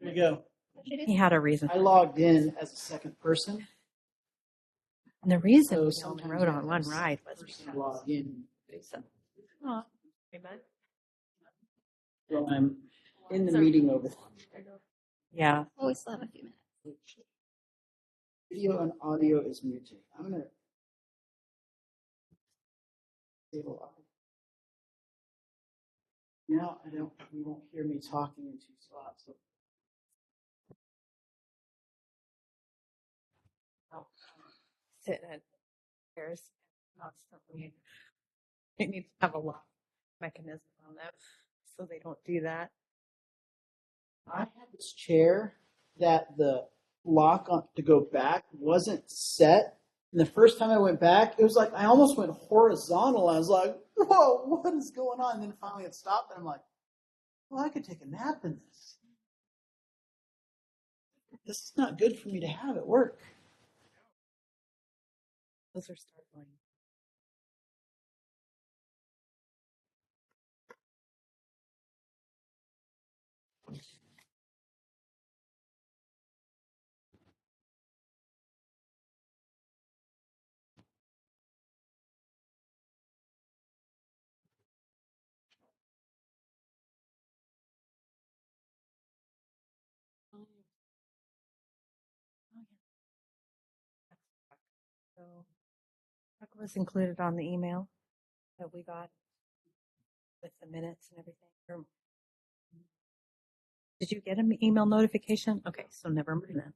There you go. He had a reason. I logged in as a second person. And the reason So we only sometimes rode you on have one to ride was person because. log in. So, oh, hey, bud. So I'm in the meeting over there. Yeah. Oh, we still have a few minutes. Video and audio is muted. I'm gonna disable audio. Now you won't hear me talking in two spots. So. Sit at chairs constantly. It needs to have a lock mechanism on them so they don't do that. I had this chair that the lock on to go back wasn't set. And the first time I went back, it was like I almost went horizontal. I was like, whoa, what is going on? And then finally it stopped, and I'm like, well, I could take a nap in this. This is not good for me to have at work. Those are startling. So that was included on the email that we got with the minutes and everything. Did you get an email notification? Okay, so never mind then.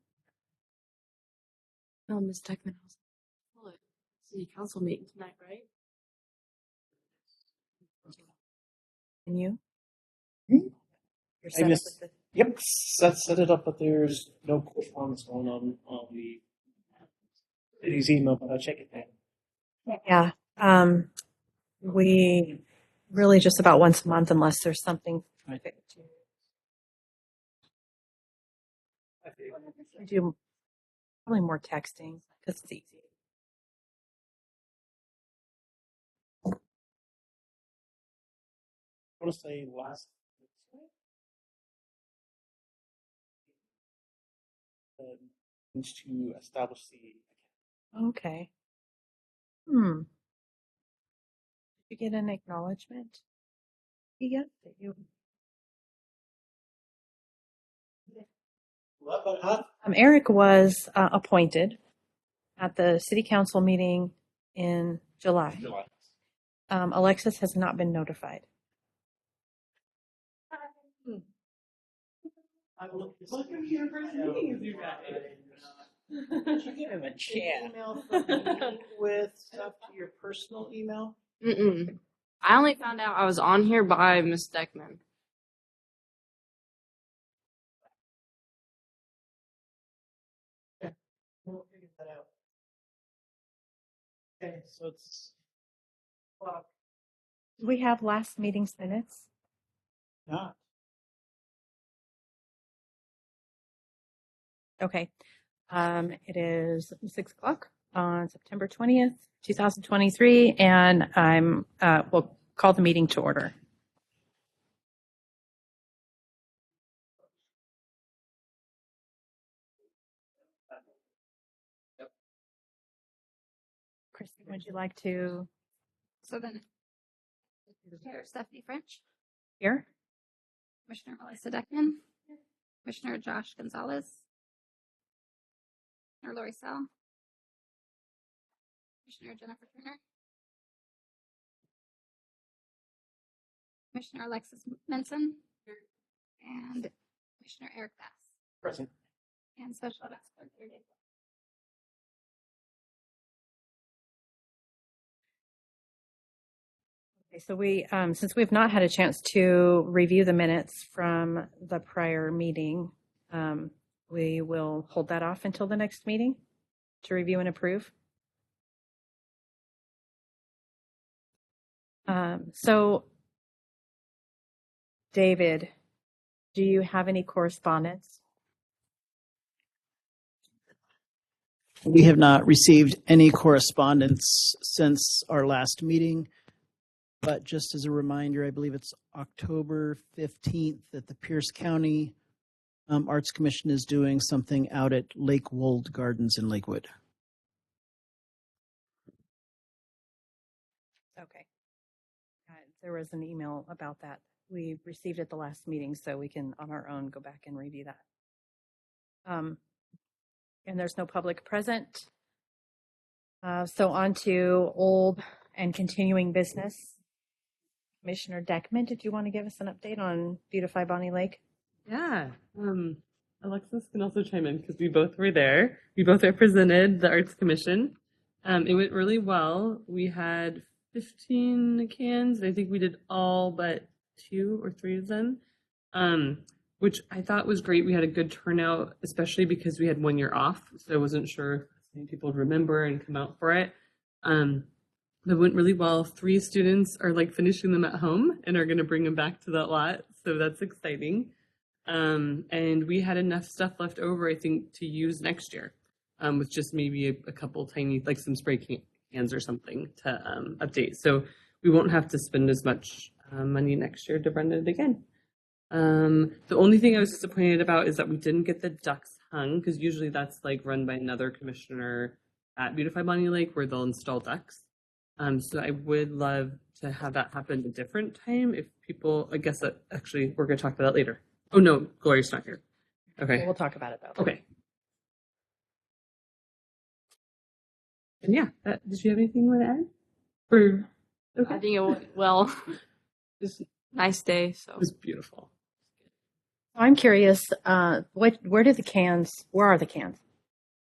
Oh, Ms. Techman, city council meeting tonight, right? And you? Hmm? You're set up guess- with Yep, set it up, but there's no correspondence going on the city's email, but I'll check it then. Yeah. We really just about once a month, unless there's something. Right. We do probably more texting because it's easy. I want to say last needs to establish the Okay. Did you get an acknowledgement? Yep. That you. Eric was appointed at the city council meeting in July. Alexis has not been notified. Welcome to your first meeting with you guys. Did you get an email from me with stuff to your personal email? I only found out I was on here by Ms. Deckman. We'll figure that out. Okay, so it's Do we have last meeting's minutes? not. Okay. It is 6 o'clock on September 20th, 2023, and we'll call the meeting to order. Christy, would you like to So then, Chair Stephanie French, hear? Commissioner Melissa Deckman, Commissioner Josh Gonzalez, Commissioner Lori Sell, Commissioner Jennifer Turner, Commissioner Alexis Menson, and Commissioner Eric Bass, present. and Special Events Clerk Peter Dave. Okay, so we, since we've not had a chance to review the minutes from the prior meeting, we will hold that off until the next meeting to review and approve. So, David, do you have any correspondence? We have not received any correspondence since our last meeting. But just as a reminder, I believe it's October 15th that the Pierce County Arts Commission is doing something out at Lake Wold Gardens in Lakewood. Okay. There was an email about that. We received it the last meeting, so we can, on our own, go back and review that. And there's no public present. So on to old and continuing business. Commissioner Deckman, did you want to give us an update on Beautify Bonney Lake? Yeah. Alexis can also chime in because we both were there. We both represented the Arts Commission. It went really well. We had 15 cans. I think we did all but 2 or 3 of them, which I thought was great. We had a good turnout, especially because we had 1 year off. So I wasn't sure if many people would remember and come out for it. It went really well. 3 students are like finishing them at home and are going to bring them back to that lot. So that's exciting. And we had enough stuff left over, I think, to use next year, with just maybe a couple tiny, like some spray cans or something to update. So we won't have to spend as much money next year to run it again. The only thing I was disappointed about is that we didn't get the ducks hung, because usually that's like run by another commissioner at Beautify Bonney Lake where they'll install ducks. So I would love to have that happen a different time if people, I guess that actually we're going to talk about that later. Oh no, Gloria's not here. Okay. We'll talk about it though. Okay. And yeah, did you have anything you want to add? Or okay. I think it went well. Just, it Nice day. So was beautiful. I'm curious, where are the cans?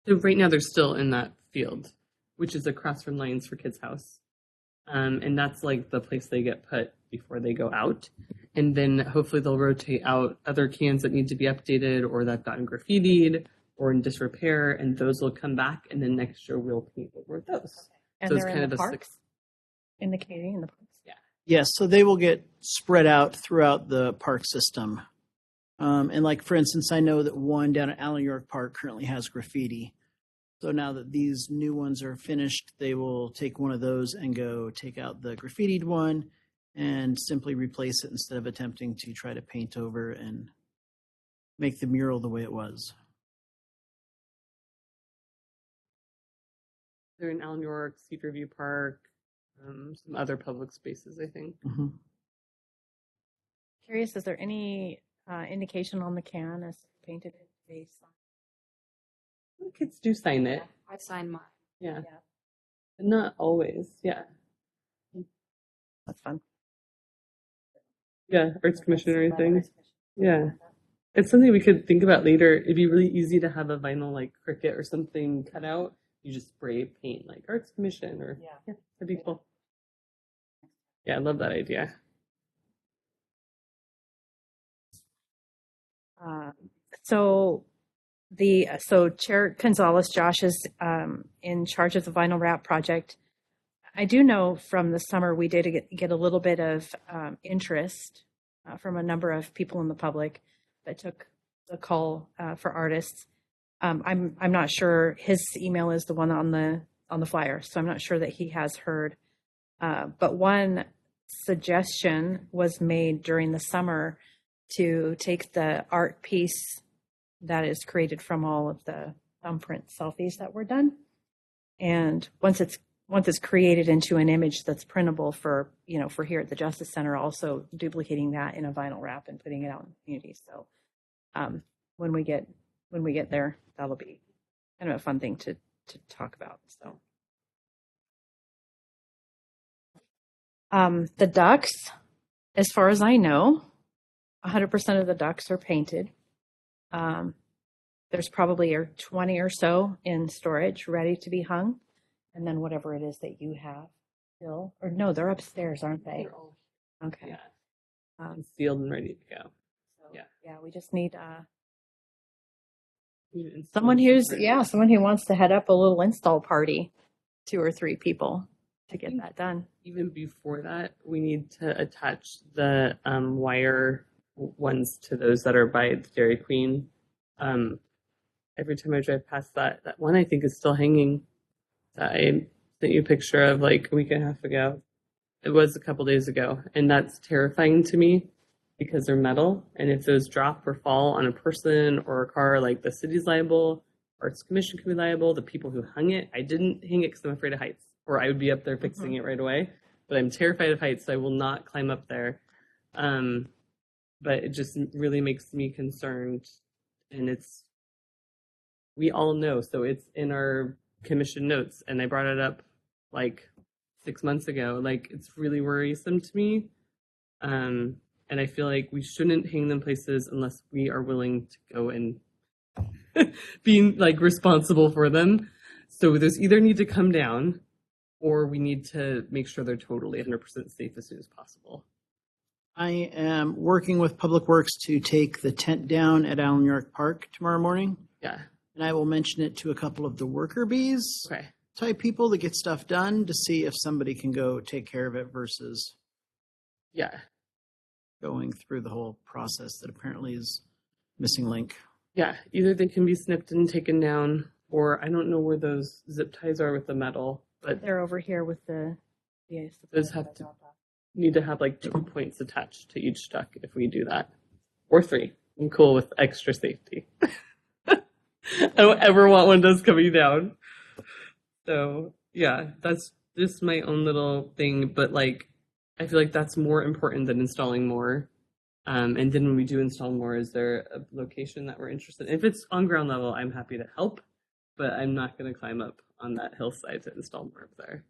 So right now they're still in that field, which is across from Lions for Kids House. And that's like the place they get put before they go out. And then hopefully they'll rotate out other cans that need to be updated or that have gotten graffitied or in disrepair, and those will come back. And then next year we'll paint over those. And So it's they're kind in the of a parks? In the community, in the parks? Yes, so they will get spread out throughout the park system. And like, for instance, I know that one down at Allen York Park currently has graffiti. So now that these new ones are finished, they will take one of those and go take out the graffitied one and simply replace it instead of attempting to try to paint over and make the mural the way it was. They're in Allen York, Cedar View Park, some other public spaces, I think. Mm-hmm. Curious, is there any indication on the can as painted face? The kids do sign it. I signed mine. Yeah. Yeah. But not always. Yeah. That's fun. Yeah. Arts Commission or anything. Yeah. It's something we could think about later. It'd be really easy to have a vinyl like cricket or something cut out. You just spray paint like Arts Commission or yeah, that'd be cool. Yeah, I love that idea. So Chair Gonzalez, Josh is in charge of the vinyl wrap project. I do know from the summer we did get a little bit of interest from a number of people in the public that took the call for artists. I'm not sure his email is the one on the flyer, so I'm not sure that he has heard. But one suggestion was made during the summer to take the art piece that is created from all of the thumbprint selfies that were done, and once it's created into an image that's printable for here at the Justice Center, also duplicating that in a vinyl wrap and putting it out in the community. So when we get there, that'll be kind of a fun thing to talk about. So the ducks, as far as I know, 100% of the ducks are painted. There's probably 20 or so in storage ready to be hung. And then whatever it is that you have still, or no, they're upstairs, aren't they? They're all Okay. sealed and ready to go. So, yeah, we just need You someone install someone who wants to head up a little install party, 2 or 3 people to get that done. Even before that, we need to attach the wire ones to those that are by the Dairy Queen. Every time I drive past that one I think is still hanging. That I sent you a picture of like a week and a half ago. It was a couple days ago, and that's terrifying to me. because they're metal, and if those drop or fall on a person or a car, like the city's liable, Arts Commission could be liable. The people who hung it, I didn't hang it because I'm afraid of heights, or I would be up there fixing it right away. But I'm terrified of heights, so I will not climb up there. But it just really makes me concerned, and we all know, so it's in our commission notes, and I brought it up like 6 months ago. Like, it's really worrisome to me. And I feel like we shouldn't hang them places unless we are willing to go and be like responsible for them. So those either need to come down, or we need to make sure they're totally 100% safe as soon as possible. I am working with Public Works to take the tent down at Allen York Park tomorrow morning, Yeah. and I will mention it to a couple of the worker bees Okay. type people that get stuff done to see if somebody can go take care of it versus Yeah. going through the whole process that apparently is missing link. Yeah. Either they can be snipped and taken down, or I don't know where those zip ties are with the metal, but They're over here with the those have to need to have like 2 points attached to each duck if we do that, or 3. I'm cool with extra safety. I don't ever want one of those coming down. So yeah, that's just my own little thing, but like I feel like that's more important than installing more. And then when we do install more, is there a location that we're interested in? If it's on ground level, I'm happy to help, but I'm not going to climb up on that hillside to install more up there.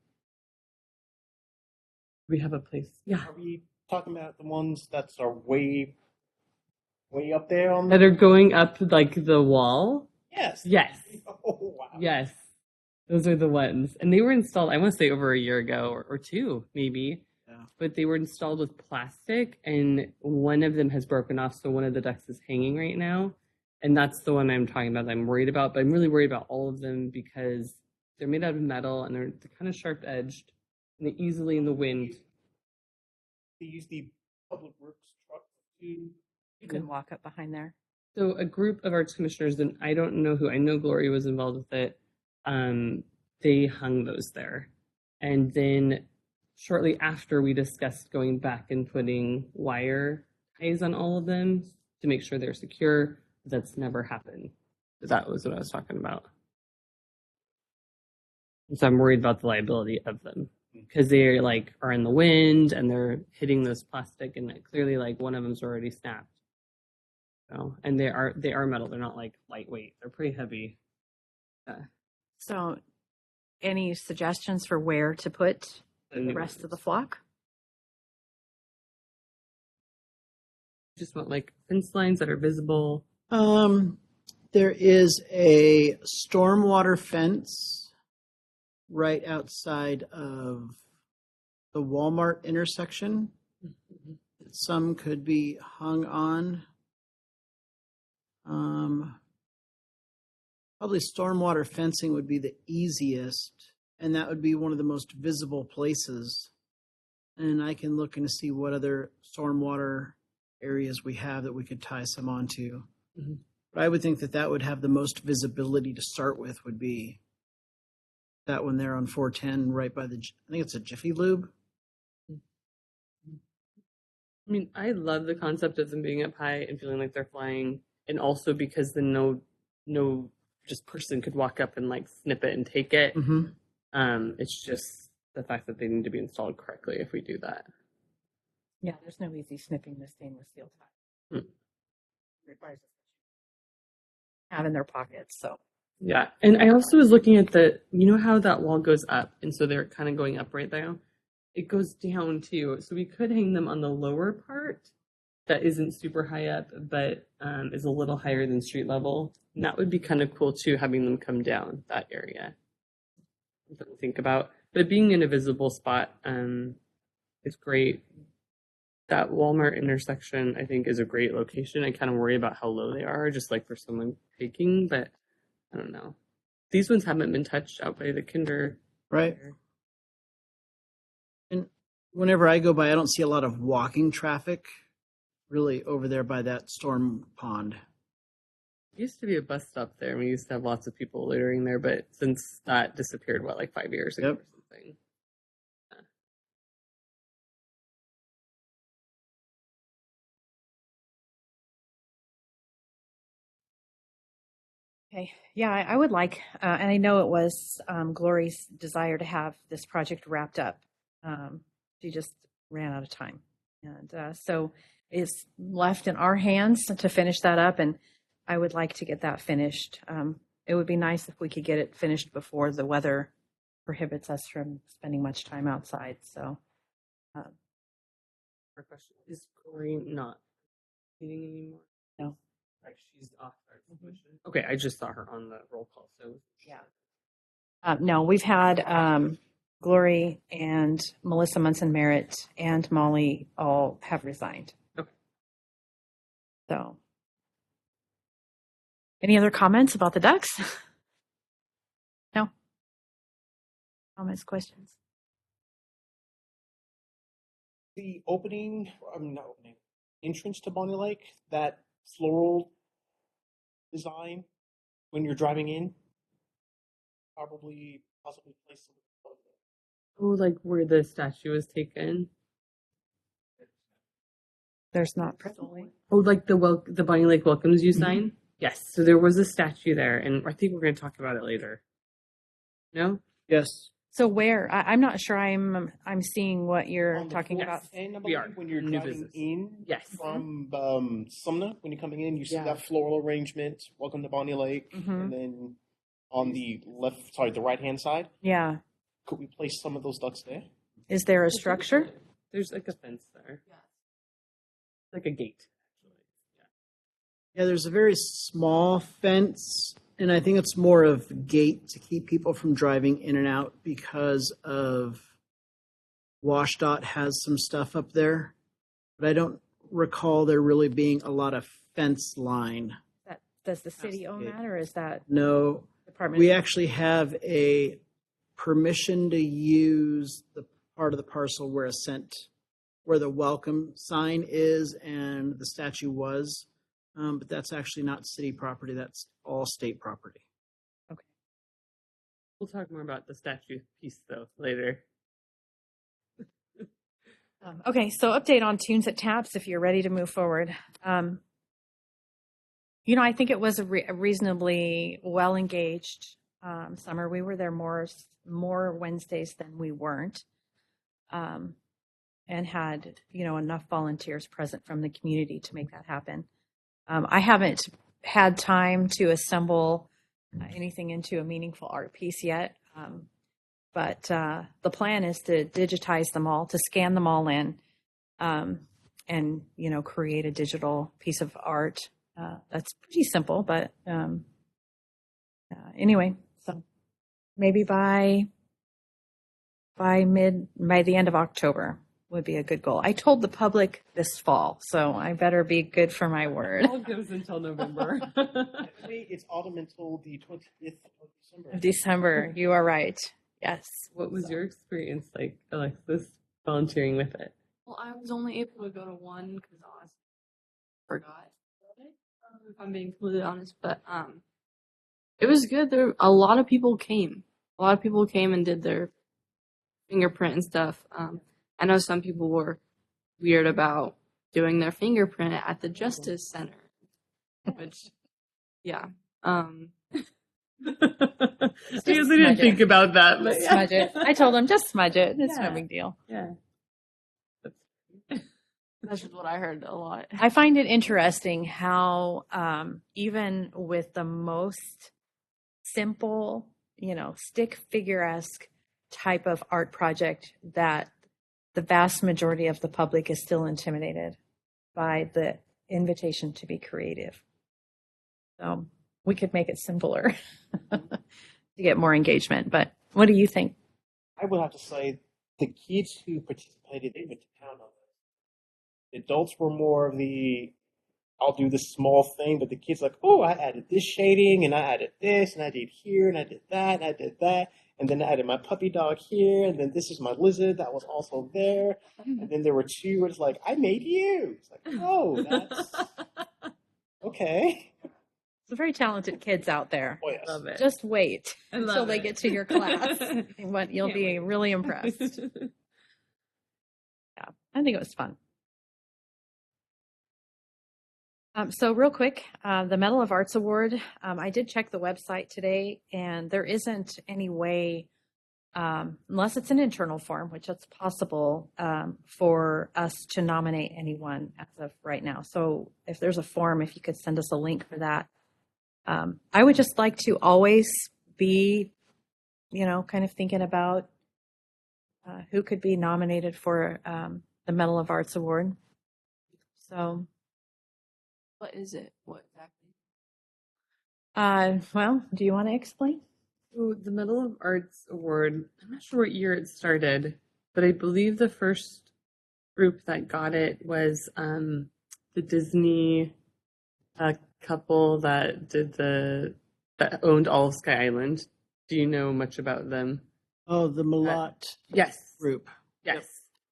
We have a place. Yeah. Are we talking about the ones that are way up there on That are going up like the wall? Yes. Yes. Oh, wow. Yes. Those are the ones. And they were installed, I want to say over a year ago or 2, maybe. Yeah. But they were installed with plastic, and one of them has broken off. So one of the ducks is hanging right now. And that's the one I'm talking about that I'm worried about. But I'm really worried about all of them because they're made out of metal and they're kind of sharp edged. And they easily in the wind. They use the Public Works truck to. You can walk up behind there. So a group of arts commissioners, and I don't know who, I know Gloria was involved with it. They hung those there. And then shortly after, we discussed going back and putting wire ties on all of them to make sure they're secure. That's never happened. That was what I was talking about. So I'm worried about the liability of them because they like are in the wind and they're hitting this plastic, and clearly like one of them's already snapped. So, and they are metal. They're not like lightweight. They're pretty heavy. So, any suggestions for where to put And the rest of the flock? just want like fence lines that are visible. There is a stormwater fence right outside of the Walmart intersection. Some could be hung on. Probably stormwater fencing would be the easiest, and that would be one of the most visible places. And I can look and see what other stormwater areas we have that we could tie some onto. Mhm. But I would think that that would have the most visibility to start with would be that one there on 410 right by the, I think it's a Jiffy Lube. I mean, I love the concept of them being up high and feeling like they're flying, and also because the no just person could walk up and like snip it and take it. Mm-hmm. It's just the fact that they need to be installed correctly if we do that. Yeah, there's no easy snipping the stainless steel tie. Hmm. Requires have in their pockets. So Yeah, and I also was looking at you know how that wall goes up, and so they're kind of going up right there. It goes down too, so we could hang them on the lower part that isn't super high up, but is a little higher than street level. And that would be kind of cool too, having them come down that area. Something to think about. But being in a visible spot is great. That Walmart intersection, I think, is a great location. I kind of worry about how low they are, just like for someone taking, but I don't know. These ones haven't been touched out by the kinder. Right. And whenever I go by, I don't see a lot of walking traffic really over there by that storm pond. It used to be a bus stop there. We used to have lots of people loitering there, but since that disappeared, like 5 years ago Yep. or something. Okay, yeah, I would like, and I know it was Glory's desire to have this project wrapped up. She just ran out of time. And so it's left in our hands to finish that up, and I would like to get that finished. It would be nice if we could get it finished before the weather prohibits us from spending much time outside. So, Our question is Corey not meeting anymore? no. Like she's off Arts Commission. Okay, I just saw her on the roll call, so Yeah. No, we've had Glory and Melissa Munson Merritt and Molly all have resigned. Okay. So, any other comments about the Ducks? No? Comments, questions? The opening, not opening, entrance to Bonney Lake, that floral design when you're driving in, possibly place some. oh, like where the statue was taken. There's not presently. Oh, like the Bonney Lake welcomes you sign. Yes, so there was a statue there, and I think we're going to talk about it later. No. Yes. So where? I'm not sure I'm seeing what you're On the talking fourth about. end, I We are. believe, when you're New driving business. in Yes. from Sumner, when you're coming in, you see Yeah. that floral arrangement, welcome to Bonney Lake, Mhm. and then on the the right-hand side, Yeah. could we place some of those ducks there? Is there a structure? There's like a fence there. Like a gate, actually. Yeah, there's a very small fence, and I think it's more of gate to keep people from driving in and out because of WashDOT has some stuff up there, but I don't recall there really being a lot of fence line. Does the city own that, or is that No, department? we actually have a permission to use the part of the parcel where the welcome sign is and the statue was, but that's actually not city property. That's all state property. Okay. We'll talk more about the statue piece though later. Okay, so update on Tunes at Taps if you're ready to move forward. I think it was a reasonably well engaged summer. We were there more Wednesdays than we weren't, and had enough volunteers present from the community to make that happen. I haven't had time to assemble anything into a meaningful art piece yet. But the plan is to digitize them all, to scan them all in, and create a digital piece of art. That's pretty simple, but anyway, so maybe by the end of October would be a good goal. I told the public this fall, so I better be good for my word. All goes until November. Actually, it's autumn until the 20th of December. December, you are right. Yes. What was your experience like, Alexis, volunteering with it? Well, I was only able to go to one because I forgot. If I'm being completely honest, but it was good. A lot of people came. A lot of people came and did their fingerprint and stuff. I know some people were weird about doing their fingerprint at the Justice Center, which, yeah. Because I didn't think about that, but yeah. Smudge it. I told him just smudge it. It's no Yeah. big deal. Yeah. That's just what I heard a lot. I find it interesting how even with the most simple, stick figure-esque type of art project, that the vast majority of the public is still intimidated by the invitation to be creative. So we could make it simpler to get more engagement. But what do you think? I would have to say the kids who participated, they went to town on it. The adults were more of the, I'll do this small thing, but the kids like, oh, I added this shading, and I added this, and I did here, and I did that, and I did that, and then I added my puppy dog here, and then this is my lizard that was also there, and then there were two where it's like, I made you. It's like, oh, that's okay. Some very talented kids out there. Oh, yes. Love it. Just wait I until love they it. get to your class. What you'll Can't be wait. really impressed. Yeah, I think it was fun. So real quick, the Medal of Arts Award, I did check the website today, and there isn't any way, unless it's an internal form, which it's possible, for us to nominate anyone as of right now. So if there's a form, if you could send us a link for that. I would just like to always be, kind of thinking about who could be nominated for the Medal of Arts Award. So, What is it? What exactly? well, do you want to explain? So the Medal of Arts Award, I'm not sure what year it started, but I believe the first group that got it was the Disney couple that owned all of Sky Island. Do you know much about them? Oh, the Malott Yes. group. Yes.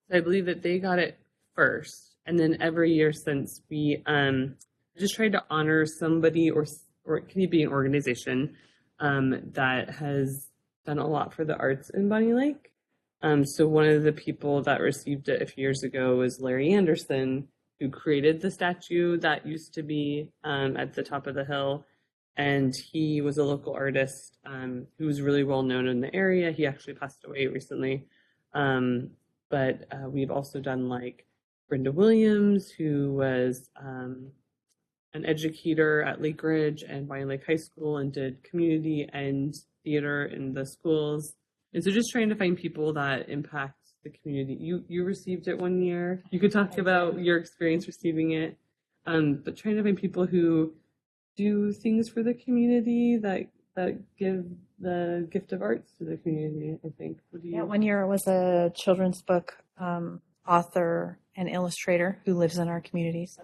So I believe that they got it first. And then every year since, we just tried to honor somebody, or it can be an organization that has done a lot for the arts in Bonney Lake. So one of the people that received it a few years ago was Larry Anderson, who created the statue that used to be at the top of the hill. And he was a local artist who was really well known in the area. He actually passed away recently. But we've also done like Brenda Williams, who was an educator at Lake Ridge and Bonney Lake High School and did community and theater in the schools. And so just trying to find people that impact the community. You received it one year. You could talk about your experience receiving it. But trying to find people who do things for the community that give the gift of arts to the community, I think. Yeah, one year I was a children's book author and illustrator who lives in our community. So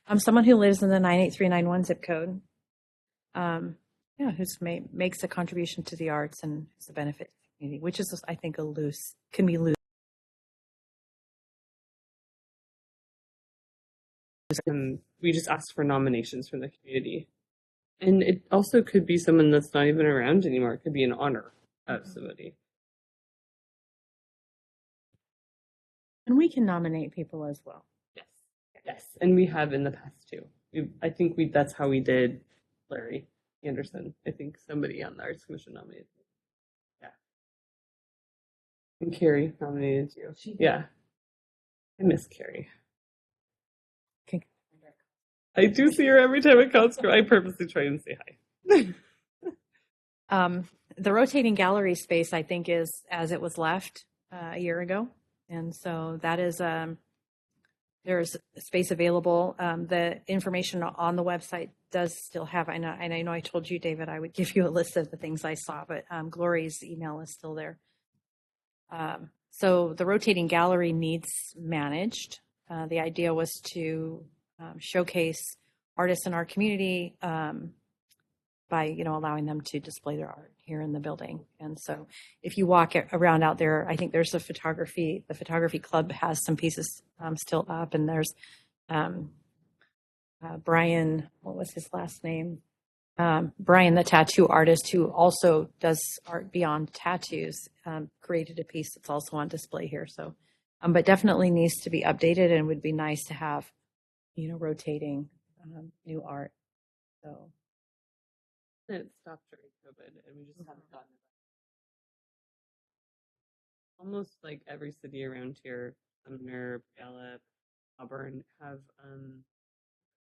I'm someone who lives in the 98391 zip code. Who's makes a contribution to the arts and is a benefit to the community, which is, I think, can be loose. We just asked for nominations from the community. And it also could be someone that's not even around anymore. It could be an honor of somebody. And we can nominate people as well. Yes. And we have in the past too. I think that's how we did Larry Anderson. I think somebody on the Arts Commission nominated me. Yeah. And Carrie nominated you. Yeah. I miss Carrie. Okay. I do see her every time it comes through. I purposely try and say hi. The rotating gallery space, I think, is as it was left a year ago. And so that is, there's space available. The information on the website does still have, and I know I told you, David, I would give you a list of the things I saw, but Glory's email is still there. So the rotating gallery needs managed. The idea was to showcase artists in our community by allowing them to display their art here in the building. And so if you walk around out there, I think there's the photography club has some pieces still up, and there's Brian, what was his last name? Brian, the tattoo artist, who also does art beyond tattoos, created a piece that's also on display here. So, but definitely needs to be updated, and would be nice to have, rotating new art. So it stopped during COVID, and we just haven't gotten it back. Almost like every city around here, Sumner, Gallup, Auburn, have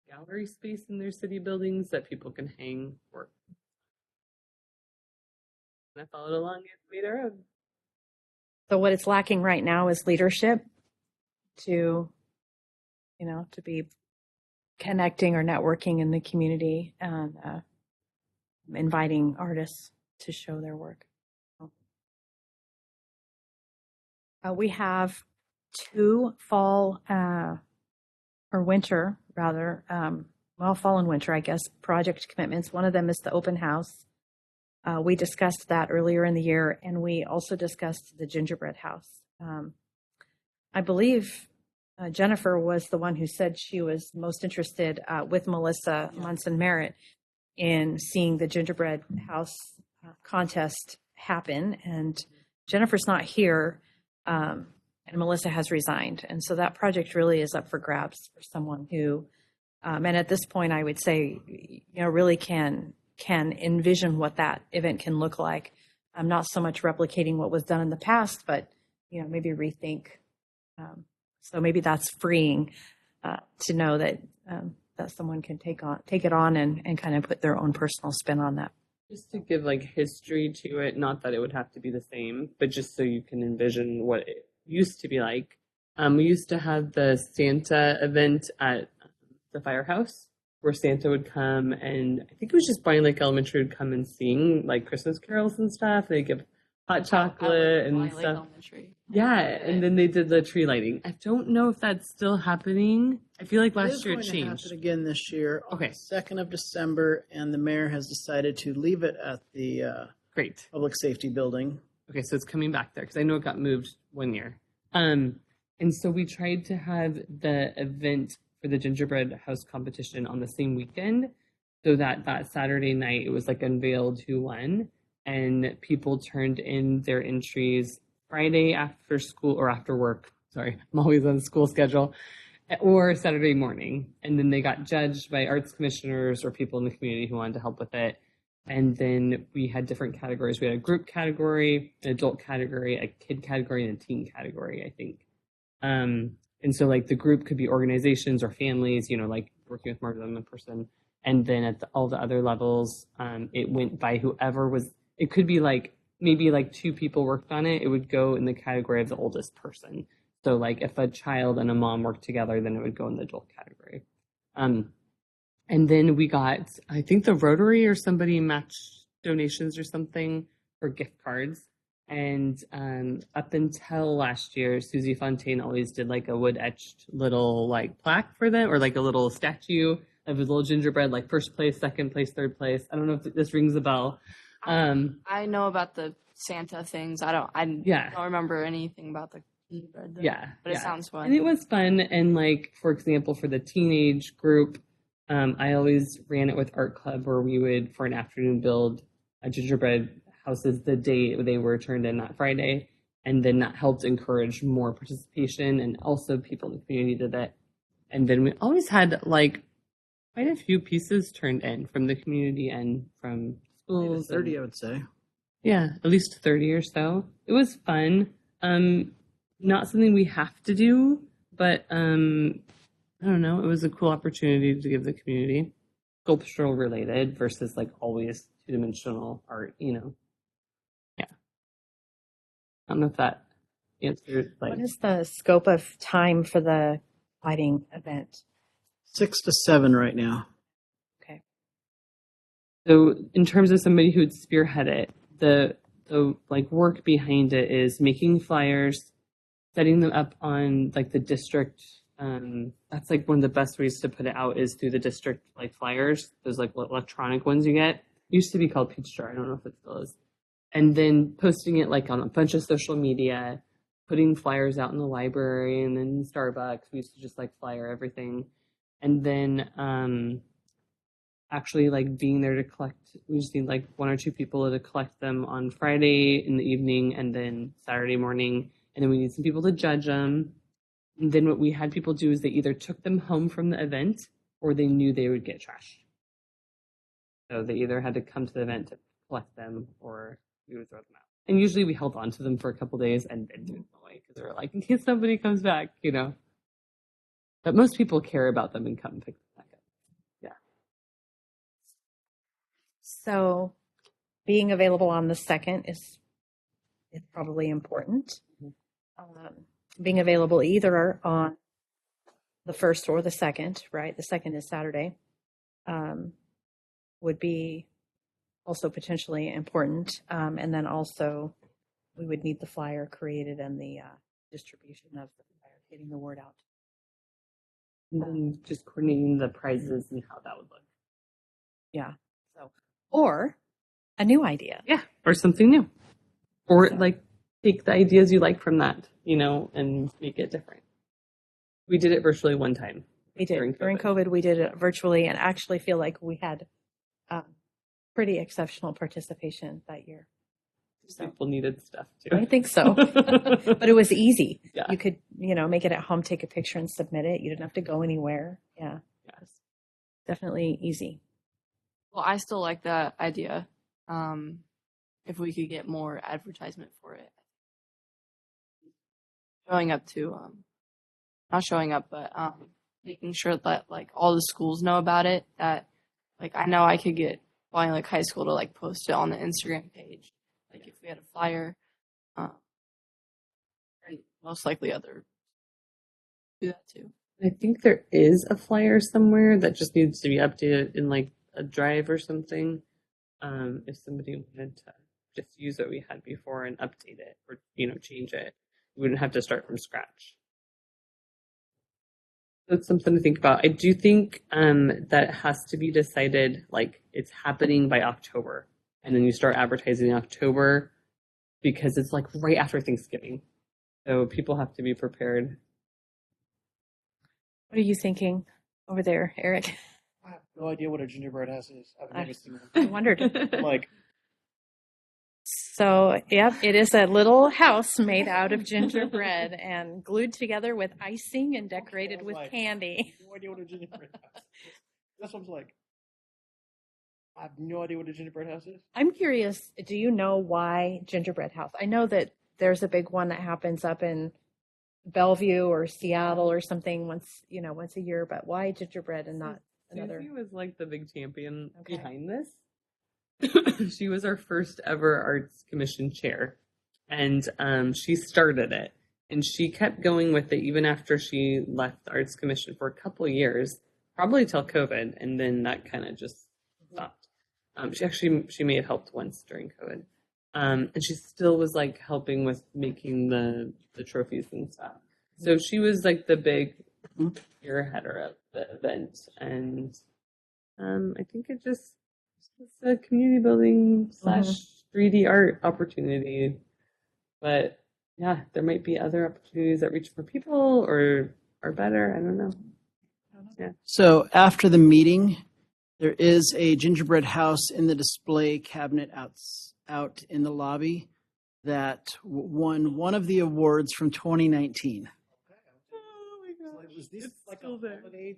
gallery space in their city buildings that people can hang work. And I followed along and made our own. So what it's lacking right now is leadership to be connecting or networking in the community and inviting artists to show their work. We have 2 fall or winter rather, fall and winter, I guess, project commitments. One of them is the open house. We discussed that earlier in the year, and we also discussed the gingerbread house. I believe Jennifer was the one who said she was most interested with Melissa Munson Merritt in seeing the gingerbread house contest happen. And Jennifer's not here, and Melissa has resigned. And so that project really is up for grabs for someone who And at this point, I would say, really can envision what that event can look like. I'm not so much replicating what was done in the past, but maybe rethink. So maybe that's freeing to know that that someone can take it on and kind of put their own personal spin on that. Just to give like history to it, not that it would have to be the same, but just so you can envision what it used to be like. We used to have the Santa event at the firehouse where Santa would come, and I think it was just Bonney Lake Elementary would come and sing like Christmas carols and stuff. They give hot chocolate and stuff. Elementary. Yeah, and then they did the tree lighting. I don't know if that's still happening. I feel like It is last year it going to changed. happen again this year on Okay. the 2nd of December, and the mayor has decided to leave it at the Great. public safety building. Okay, so it's coming back there because I know it got moved one year. And so we tried to have the event for the gingerbread house competition on the same weekend, so that Saturday night it was like unveiled who won, and people turned in their entries Friday after school or after work. Sorry, I'm always on the school schedule, or Saturday morning, and then they got judged by arts commissioners or people in the community who wanted to help with it. And then we had different categories. We had a group category, an adult category, a kid category, and a teen category, I think. And so like the group could be organizations or families, like working with more than one person. And then at all the other levels, it went by whoever was, it could be like, maybe like 2 people worked on it. It would go in the category of the oldest person. So like if a child and a mom worked together, then it would go in the adult category. And then we got, I think the Rotary or somebody matched donations or something for gift cards. And up until last year, Susie Fontaine always did like a wood etched little like plaque for them, or like a little statue of a little gingerbread, like first place, second place, third place. I don't know if this rings a bell. I know about the Santa things. I don't remember anything about the gingerbread. Yeah, but it sounds fun. And it was fun. And like, for example, for the teenage group, I always ran it with Art Club, where we would, for an afternoon, build a gingerbread houses the day they were turned in that Friday. And then that helped encourage more participation, and also people in the community did it. And then we always had like quite a few pieces turned in from the community and from schools. 30, I would say. Yeah, at least 30 or so. It was fun. Not something we have to do, but I don't know. It was a cool opportunity to give the community sculptural related versus like always 2-dimensional art, Yeah. I don't know if that answered like. What is the scope of time for the lighting event? 6 to 7 right now. Okay. So in terms of somebody who'd spearhead it, the like work behind it is making flyers, setting them up on like the district. That's like one of the best ways to put it out is through the district like flyers. Those like electronic ones you get. Used to be called Peach Jar. I don't know if it still is. And then posting it like on a bunch of social media, putting flyers out in the library and then Starbucks. We used to just like flyer everything. And then actually like being there to collect, we just need like 1 or 2 people to collect them on Friday in the evening and then Saturday morning. And then we need some people to judge them. And then what we had people do is they either took them home from the event or they knew they would get trashed. So they either had to come to the event to collect them or we would throw them out. And usually we held on to them for a couple days and then threw them away because they were like, in case somebody comes back, But most people care about them and come and pick them back up. Yeah. So being available on the 2nd is probably important. Being available either on the 1st or the 2nd, right? The 2nd is Saturday, would be also potentially important. And then also we would need the flyer created and the distribution of the flyer, getting the word out. And then just coordinating the prizes and how that would look. Yeah. So, or a new idea. Yeah. Or something new. Or So- like take the ideas you like from that, and make it different. We did it virtually one time. We did. During COVID, we did it virtually and actually feel like we had pretty exceptional participation that year. So People needed stuff too. I think so. But it was easy. Yeah. You could, make it at home, take a picture and submit it. You didn't have to go anywhere. Yeah. Yes. definitely easy. Well, I still like that idea. If we could get more advertisement for it, showing up to not showing up, but making sure that like all the schools know about it. That like I know I could get Bonney like high school to like post it on the Instagram page. Like if we had a flyer, and most likely other do that too. I think there is a flyer somewhere that just needs to be updated in like a drive or something. If somebody wanted to just use what we had before and update it or change it, we wouldn't have to start from scratch. That's something to think about. I do think that it has to be decided like it's happening by October, and then you start advertising in October because it's like right after Thanksgiving, so people have to be prepared. What are you thinking over there, Eric? I have no idea what a gingerbread house is. I've never seen I one. wondered. Like, So, yep, it is a little house made out of gingerbread and glued together with icing and decorated with candy. no idea what a gingerbread house is. That's what I'm like. I have no idea what a gingerbread house is. I'm curious, do you know why gingerbread house? I know that there's a big one that happens up in Bellevue or Seattle or something once a year, but why gingerbread and not another? Susie was like the big champion Okay. behind this. She was our first ever Arts Commission chair, and she started it, and she kept going with it even after she left the Arts Commission for a couple of years, probably till COVID, and then that kind of just stopped. She may have helped once during COVID, and she still was like helping with making the trophies and stuff. So she was like the big spearheader of the event, and I think it's a community building / 3D art opportunity. But yeah, there might be other opportunities that reach more people or are better. I don't know. Yeah. So after the meeting, there is a gingerbread house in the display cabinet out in the lobby that won one of the awards from 2019. Oh my So, gosh. was this It's like a still there. holiday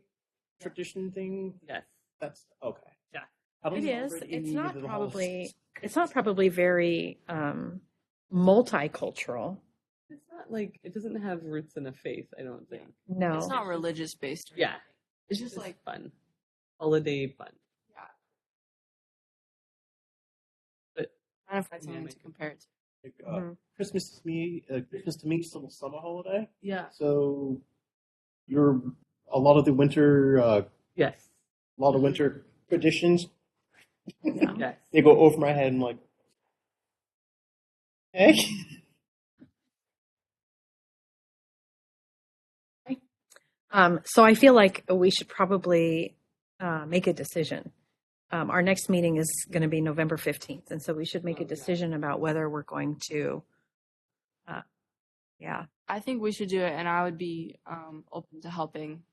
tradition thing? Yes. That's okay. Yeah. How do It we is. celebrate It's any not of the probably. holidays? It's not probably very multicultural. It's not like it doesn't have roots in a faith, I don't think. No. It's not religious based. or Yeah. anything. It's just like fun. Holiday fun. trying to find Yeah, something maybe. to compare it to. Like, Christmas to me is still a summer holiday. Yeah. So a lot of the winter, Yes. a lot of winter traditions. Yes. They go over my head and I'm like, hey. So I feel like we should probably make a decision. Our next meeting is going to be November 15th, and so we should make a decision about whether we're going to. Yeah. I think we should do it, and I would be open to helping,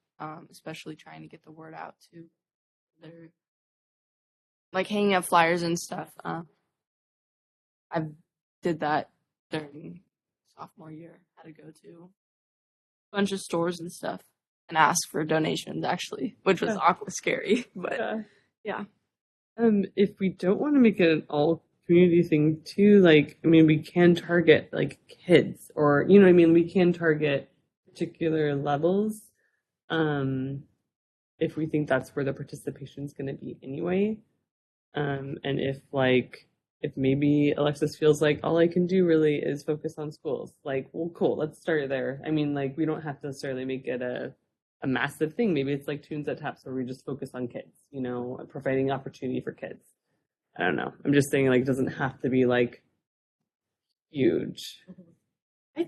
especially trying to get the word out to their, like hanging up flyers and stuff. I did that during sophomore year. Had to go to a bunch of stores and stuff and ask for donations, actually, which was awkward, scary, but yeah. If we don't want to make it an all community thing too, like, I mean, we can target like kids or, you know what I mean? We can target particular levels. If we think that's where the participation is going to be anyway. And if maybe Alexis feels like all I can do really is focus on schools, like, well, cool, let's start there. I mean, like, we don't have to necessarily make it a massive thing. Maybe it's like Tunes at Taps where we just focus on kids, providing opportunity for kids. I don't know. I'm just saying, like, it doesn't have to be like huge.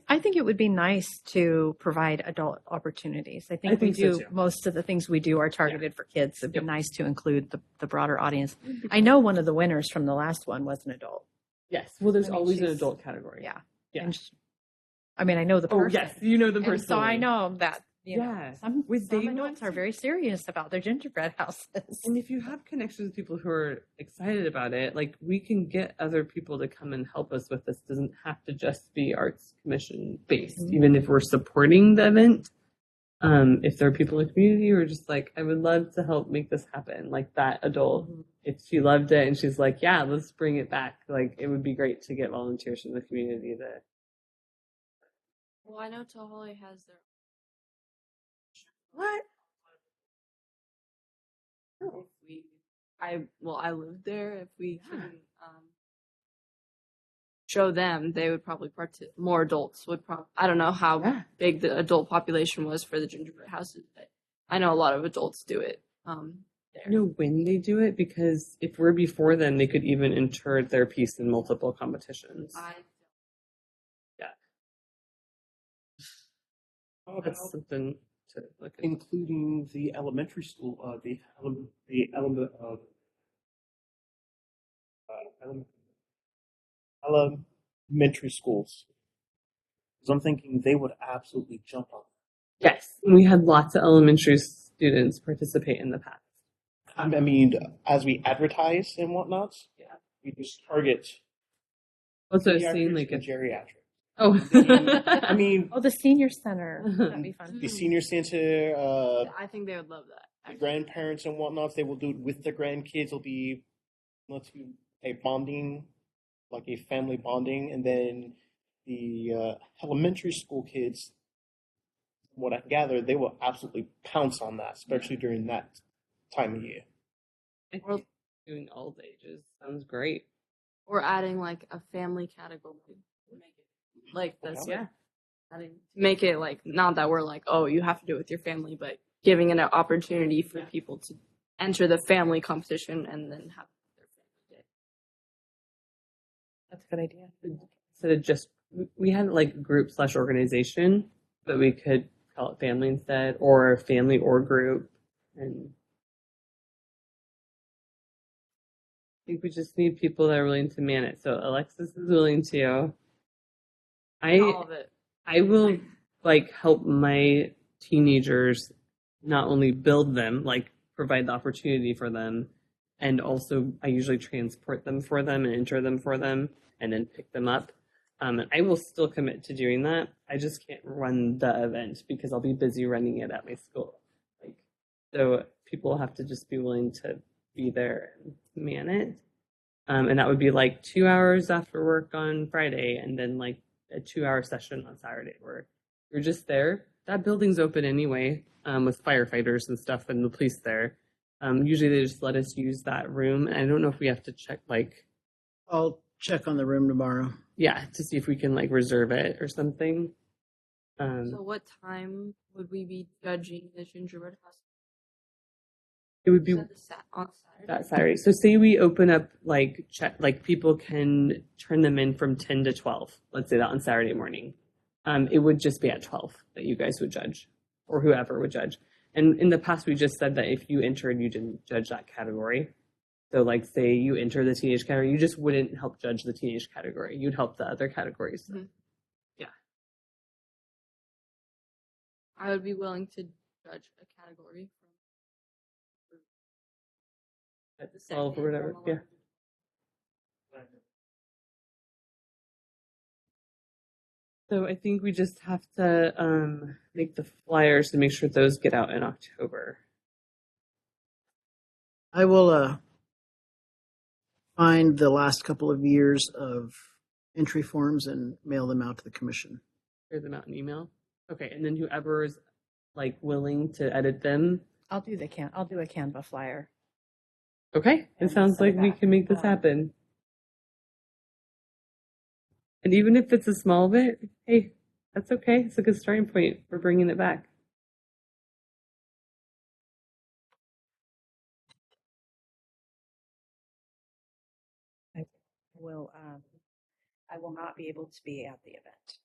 I think it would be nice to provide adult opportunities. I think we think so, do. too. Most of the things we do are targeted for kids. It'd be Yep. nice to include the broader audience. I know one of the winners from the last one was an adult. Yes. Well, there's I mean, always an she's- adult category. Yeah. Yeah. And I mean, I know the Oh, person. yes. You know the And person. so I know that, Yeah. some Would they adults want are to- very serious about their gingerbread houses. And if you have connections with people who are excited about it, like, we can get other people to come and help us with this. It doesn't have to just be Arts Commission based, Mhm. even if we're supporting the event. if there are people in the community who are just like, I would love to help make this happen, like that adult, if she loved it and she's like, yeah, let's bring it back. Like, it would be great to get volunteers from the community to. Well, I know Toholi has their. What? If we, I lived there. If we can show them, they would probably more adults would probably. I don't know how Yeah. big the adult population was for the gingerbread houses, but I know a lot of adults do it. There. You know when they do it, because if we're before then, they could even enter their piece in multiple competitions. How about That's something to look at. including the elementary school, the element of elementary schools? Because I'm thinking they would absolutely jump on. Yes, we had lots of elementary students participate in the past. I mean, as we advertise and whatnot, Yeah. we just target Also, pediatrics seeing like and a geriatrics. oh, I mean, Oh, the senior center. That'd be fun. the senior center, I think they would love that. the grandparents and whatnot, they will do it with the grandkids. It'll be, let's do a bonding, like a family bonding, and then the elementary school kids, from what I gather, they will absolutely pounce on that, especially during that time of year. I think doing all ages sounds great. Or adding like a family category. Make it like this. Yeah. Adding, make it like not that we're like, oh, you have to do it with your family, but giving it an opportunity for people to enter the family competition and then have their family day. That's a good idea. Instead of just we had like group / organization, but we could call it family instead, or family or group. And I think we just need people that are willing to man it. So Alexis is willing to. All of it. I will like help my teenagers not only build them, like provide the opportunity for them, and also I usually transport them for them and enter them for them and then pick them up. And I will still commit to doing that. I just can't run the event because I'll be busy running it at my school. Like, so people have to just be willing to be there and man it. And that would be like 2 hours after work on Friday and then like a 2-hour session on Saturday where you're just there. That building's open anyway, with firefighters and stuff and the police there. Usually they just let us use that room. And I don't know if we have to check like, I'll check on the room tomorrow. yeah, to see if we can like reserve it or something. So what time would we be judging the gingerbread house? It would be You said on Saturday. that Saturday. So say we open up like check, like people can turn them in from 10 to 12. Let's say that on Saturday morning. It would just be at 12 that you guys would judge, or whoever would judge. And in the past, we just said that if you entered, you didn't judge that category. So like say you enter the teenage category, you just wouldn't help judge the teenage category. You'd help the other categories. Mhm. I would be willing to judge a category from At the 12 second or whatever. from Yeah. 11. So I think we just have to make the flyers to make sure those get out in October. I will find the last couple of years of entry forms and mail them out to the commission. Clear them out in email. Okay, and then whoever is like willing to edit them. I'll do a Canva flyer. Okay, it And sounds send it like we back. can make this happen. And even if it's a small bit, hey, that's okay. It's a good starting point for bringing it back. I will not be able to be at the event.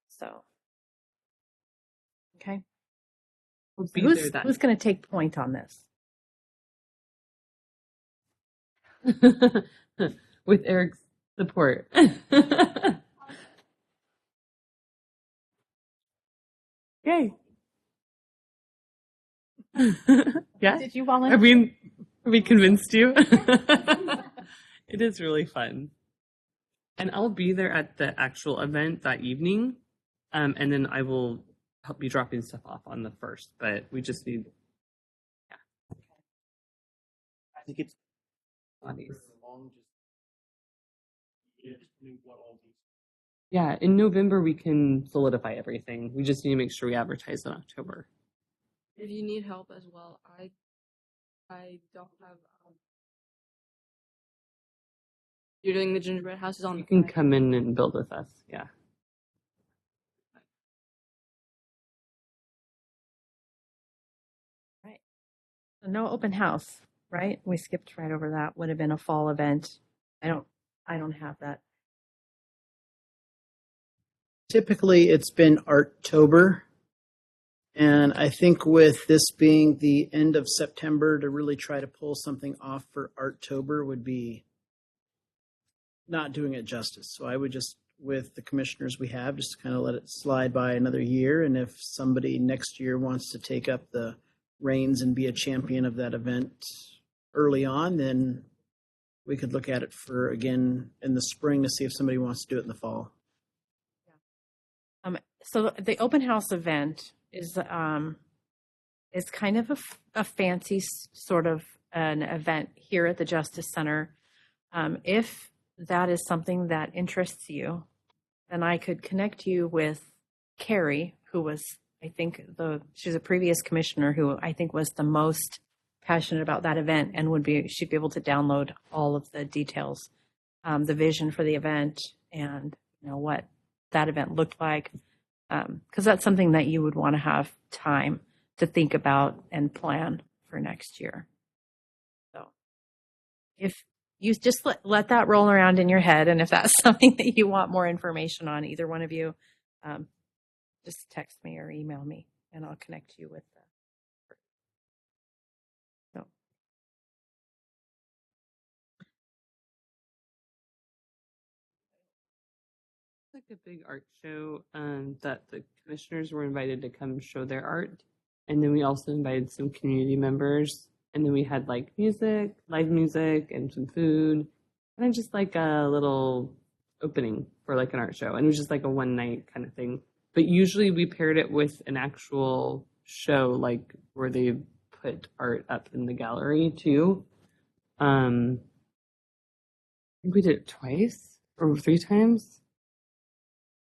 So, okay. We'll be there Who's then. going to take point on this? With Eric's support. Yay. Yeah. Did you Have volunteer? we convinced you? It is really fun. And I'll be there at the actual event that evening. And then I will help be dropping stuff off on the 1st, but we just need I think it's bodies. long. Just knew what all these. Yeah, in November we can solidify everything. We just need to make sure we advertise in October. If you need help as well, I don't have. You're doing the gingerbread houses on. You can come in and build with us. Yeah. Right. No open house, right? We skipped right over that. Would have been a fall event. I don't have that. Typically, it's been Arttober. And I think with this being the end of September, to really try to pull something off for Arttober would be not doing it justice. So I would just, with the commissioners we have, just kind of let it slide by another year. And if somebody next year wants to take up the reins and be a champion of that event early on, then we could look at it for again in the spring to see if somebody wants to do it in the fall. So the open house event is kind of a fancy sort of an event here at the Justice Center. If that is something that interests you, then I could connect you with Carrie, who was, I think, she's a previous commissioner who I think was the most passionate about that event and she'd be able to download all of the details, the vision for the event and what that event looked like. Because that's something that you would want to have time to think about and plan for next year. So if you just let that roll around in your head, and if that's something that you want more information on, either one of you, just text me or email me, and I'll connect you with the. So. Like a big art show that the commissioners were invited to come show their art, and then we also invited some community members, and then we had like live music and some food, and then just like a little opening for like an art show, and it was just like a one night kind of thing. But usually we paired it with an actual show, like where they put art up in the gallery too. I think we did it twice or 3 times.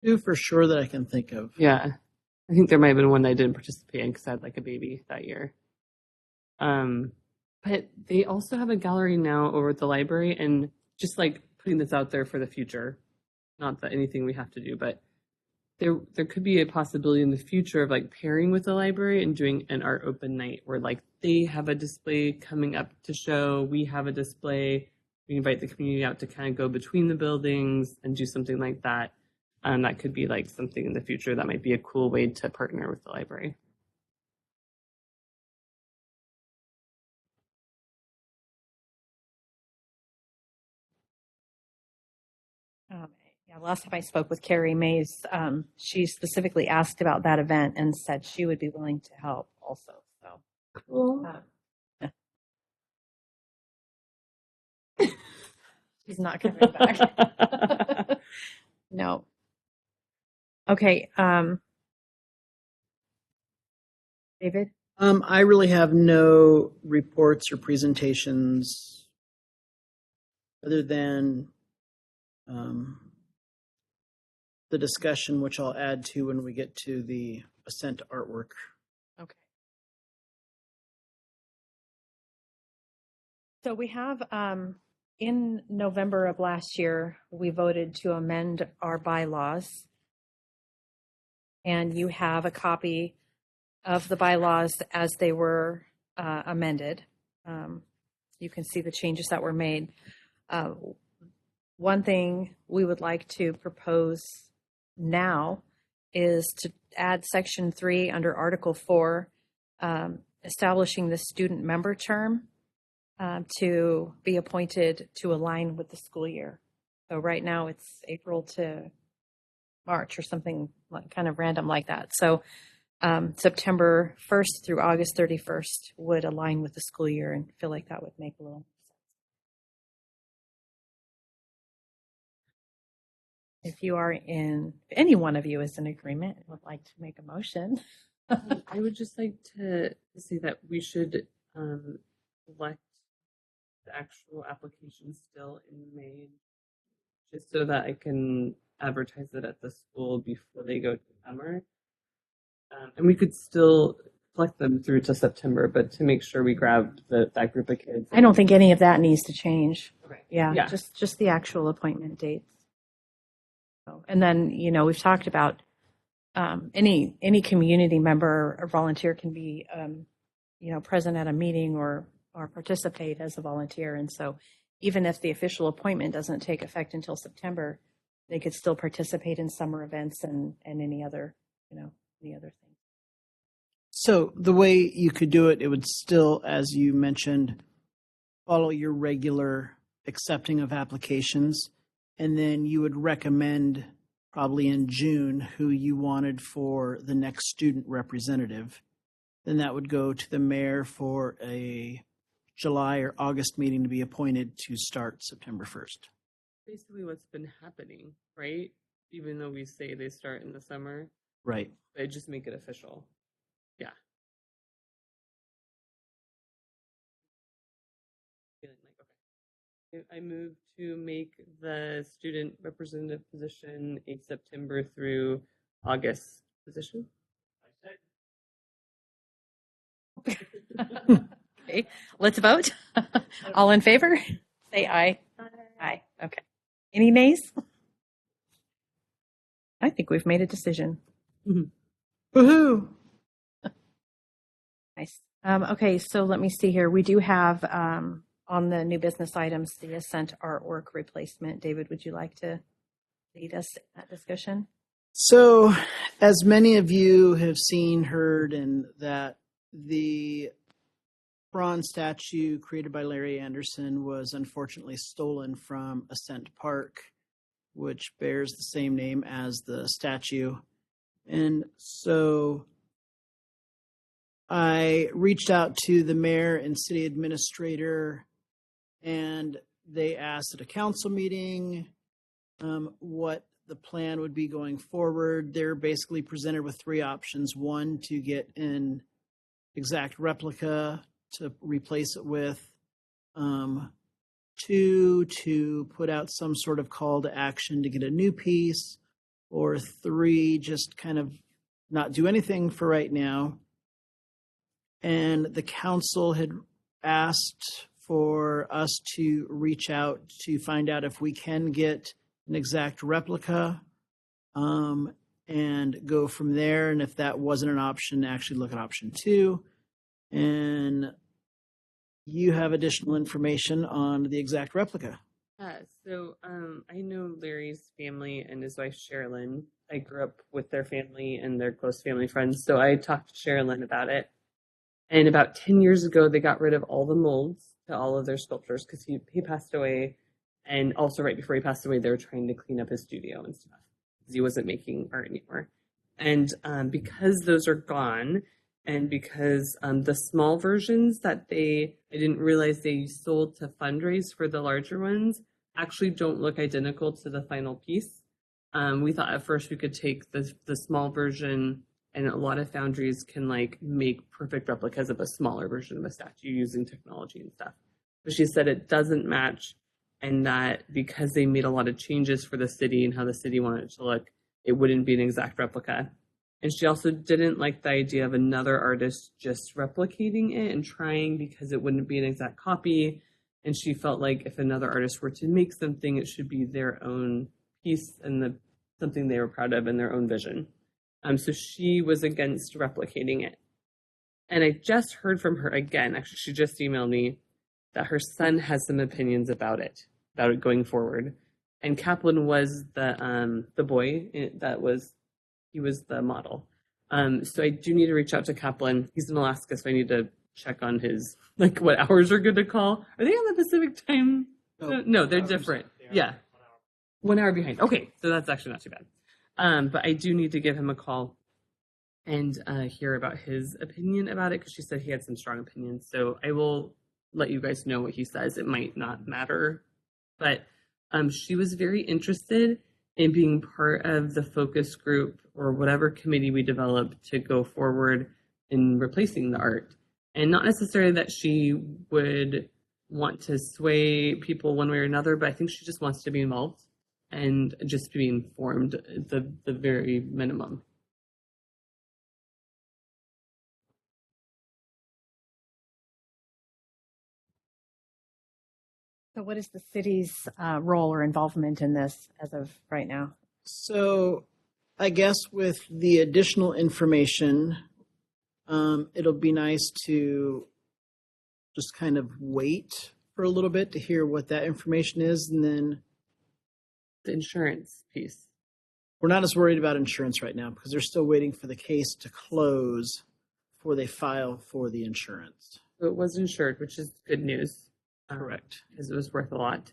Two for sure that I can think of. Yeah. I think there might have been one that I didn't participate in because I had like a baby that year. But they also have a gallery now over at the library, and just like putting this out there for the future, not that anything we have to do, but there could be a possibility in the future of like pairing with the library and doing an art open night where like they have a display coming up to show, we have a display, we invite the community out to kind of go between the buildings and do something like that. That could be like something in the future that might be a cool way to partner with the library. Yeah, last time I spoke with Carrie Mays, she specifically asked about that event and said she would be willing to help also. So Cool. Yeah. She's not coming back. No. Okay. David? I really have no reports or presentations other than the discussion, which I'll add to when we get to the Ascent artwork. Okay. So we have, in November of last year, we voted to amend our bylaws. And you have a copy of the bylaws as they were amended. You can see the changes that were made. One thing we would like to propose now is to add Section 3 under Article 4, establishing the student member term to be appointed to align with the school year. So right now it's April to March or something kind of random like that. So September 1st through August 31st would align with the school year, and feel like that would make a little if you are in, if any one of you is in agreement and would like to make a motion. I would just like to say that we should collect the actual application still in May, just so that I can advertise it at the school before they go to summer. And we could still collect them through to September, but to make sure we grab that group of kids. I don't think any of that needs to change. Okay. Yeah, Yeah. just the actual appointment dates. So, and then, we've talked about any community member or volunteer can be, present at a meeting or participate as a volunteer. And so even if the official appointment doesn't take effect until September, they could still participate in summer events and any other, any other thing. So the way you could do it, it would still, as you mentioned, follow your regular accepting of applications, and then you would recommend probably in June who you wanted for the next student representative. Then that would go to the mayor for a July or August meeting to be appointed to start September 1st. Basically what's been happening, right? Even though we say they start in the summer, Right. they just make it official. Yeah. Feeling like, okay. I move to make the student representative position a September through August position. Okay, let's vote. All in favor? Say aye. Aye. Okay. Any nays? I think we've made a decision. Woohoo! Nice. Okay, so let me see here. We do have on the new business items the Ascent artwork replacement. David, would you like to lead us in that discussion? So, as many of you have seen, heard, and that the bronze statue created by Larry Anderson was unfortunately stolen from Ascent Park, which bears the same name as the statue. And so I reached out to the mayor and city administrator, and they asked at a council meeting what the plan would be going forward. They're basically presented with three options. One, to get an exact replica to replace it with. Two, to put out some sort of call to action to get a new piece. Or three, just kind of not do anything for right now. And the council had asked for us to reach out to find out if we can get an exact replica and go from there. And if that wasn't an option, actually look at option two. And you have additional information on the exact replica. So I know Larry's family and his wife Sherilyn. I grew up with their family and their close family friends, so I talked to Sherilyn about it. And about 10 years ago, they got rid of all the molds to all of their sculptures because he passed away. And also right before he passed away, they were trying to clean up his studio and stuff because he wasn't making art anymore. And because those are gone, and because the small versions that I didn't realize they sold to fundraise for the larger ones, actually don't look identical to the final piece. We thought at first we could take the small version, and a lot of foundries can make perfect replicas of a smaller version of a statue using technology and stuff. But she said it doesn't match, and that because they made a lot of changes for the city and how the city wanted it to look, it wouldn't be an exact replica. And she also didn't like the idea of another artist just replicating it and trying, because it wouldn't be an exact copy. And she felt like if another artist were to make something, it should be their own piece and something they were proud of and their own vision. So she was against replicating it. And I just heard from her again. Actually, she just emailed me that her son has some opinions about it going forward. And Kaplan was the boy he was the model. So I do need to reach out to Kaplan. He's in Alaska, so I need to check on his, what hours are good to call. Are they on the Pacific time? No, they're different. Yeah. 1 hour behind. Okay, so that's actually not too bad. But I do need to give him a call and hear about his opinion about it, because she said he had some strong opinions. So I will let you guys know what he says. It might not matter. But she was very interested and being part of the focus group or whatever committee we develop to go forward in replacing the art. And not necessarily that she would want to sway people one way or another, but I think she just wants to be involved and just be informed at the very minimum. So what is the city's role or involvement in this as of right now? So I guess with the additional information, it'll be nice to just kind of wait for a little bit to hear what that information is. And then The insurance piece. we're not as worried about insurance right now because they're still waiting for the case to close before they file for the insurance. So it was insured, which is good news. Correct. Because it was worth a lot.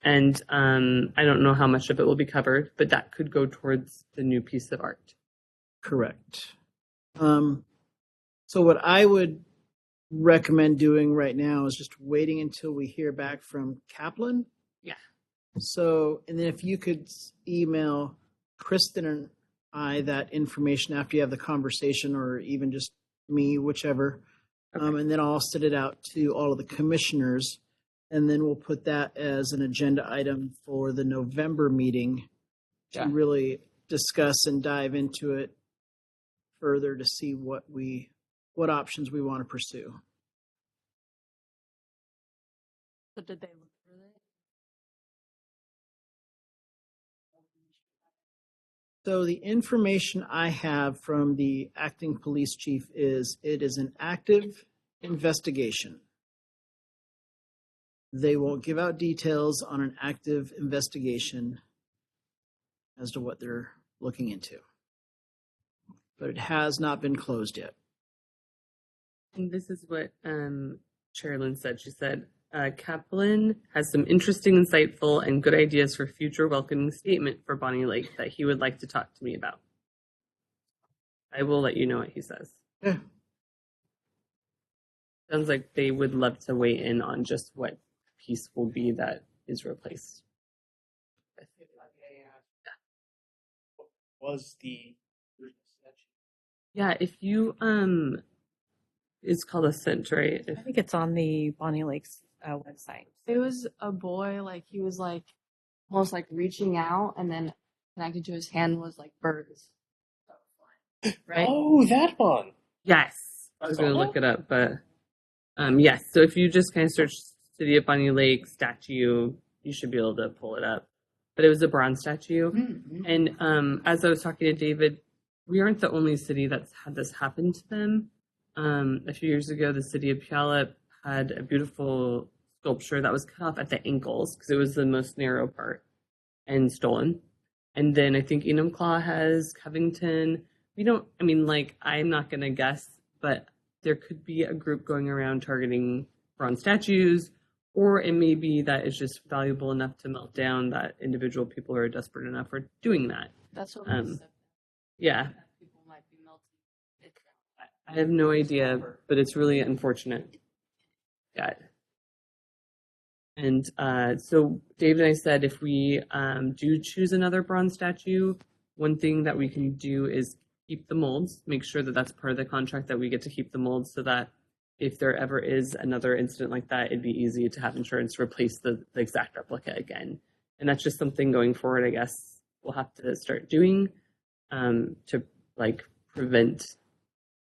And I don't know how much of it will be covered, but that could go towards the new piece of art. Correct. So what I would recommend doing right now is just waiting until we hear back from Kaplan. Yeah. So, and then if you could email Kristen and I that information after you have the conversation, or even just me, whichever, Okay. and then I'll send it out to all of the commissioners, and then we'll put that as an agenda item for the November meeting to Yeah. really discuss and dive into it further to see what options we want to pursue. So did they look for it? So the information I have from the acting police chief is it is an active investigation. They won't give out details on an active investigation as to what they're looking into. But it has not been closed yet. And this is what Sherilyn said. She said, Kaplan has some interesting, insightful, and good ideas for future welcoming statement for Bonney Lake that he would like to talk to me about. I will let you know what he says. Yeah. Sounds like they would love to weigh in on just what piece will be that is replaced. Was the Yeah, if you it's called a scent, right? I think it's on the Bonney Lakes website. It was a boy, like he was like almost like reaching out, and then connected to his hand was like birds. Right? Oh, that one. Yes, I was That's gonna all? look it up, but yes. So if you just kind of search City of Bonney Lake statue, you should be able to pull it up. But it was a bronze statue, and as I was talking to David, we aren't the only city that's had this happen to them. A few years ago, the city of Puyallup had a beautiful sculpture that was cut off at the ankles because it was the most narrow part and stolen. And then I think Enumclaw has Covington. We don't, I mean, like, I'm not going to guess, but there could be a group going around targeting bronze statues, or it may be that it's just valuable enough to melt down that individual people are desperate enough for doing that. That's what Um, we said. Yeah, People might be melting. I have no idea, but it's really unfortunate. Yeah. And so David and I said if we do choose another bronze statue, one thing that we can do is keep the molds, make sure that that's part of the contract that we get to keep the molds so that if there ever is another incident like that, it'd be easy to have insurance replace the exact replica again. And that's just something going forward, I guess, we'll have to start doing to like prevent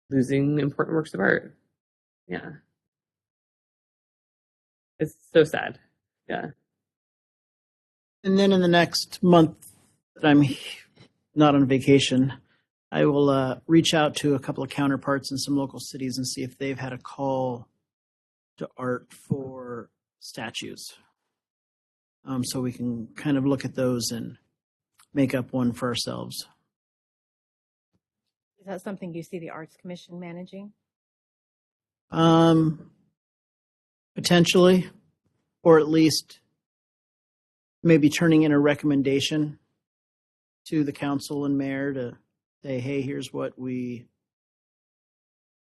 losing important works of art. Yeah. It's so sad. Yeah. And then in the next month that I'm not on vacation, I will reach out to a couple of counterparts in some local cities and see if they've had a call to art for statues. So we can kind of look at those and make up one for ourselves. Is that something you see the Arts Commission managing? Potentially, or at least maybe turning in a recommendation to the council and mayor to say, hey, here's what we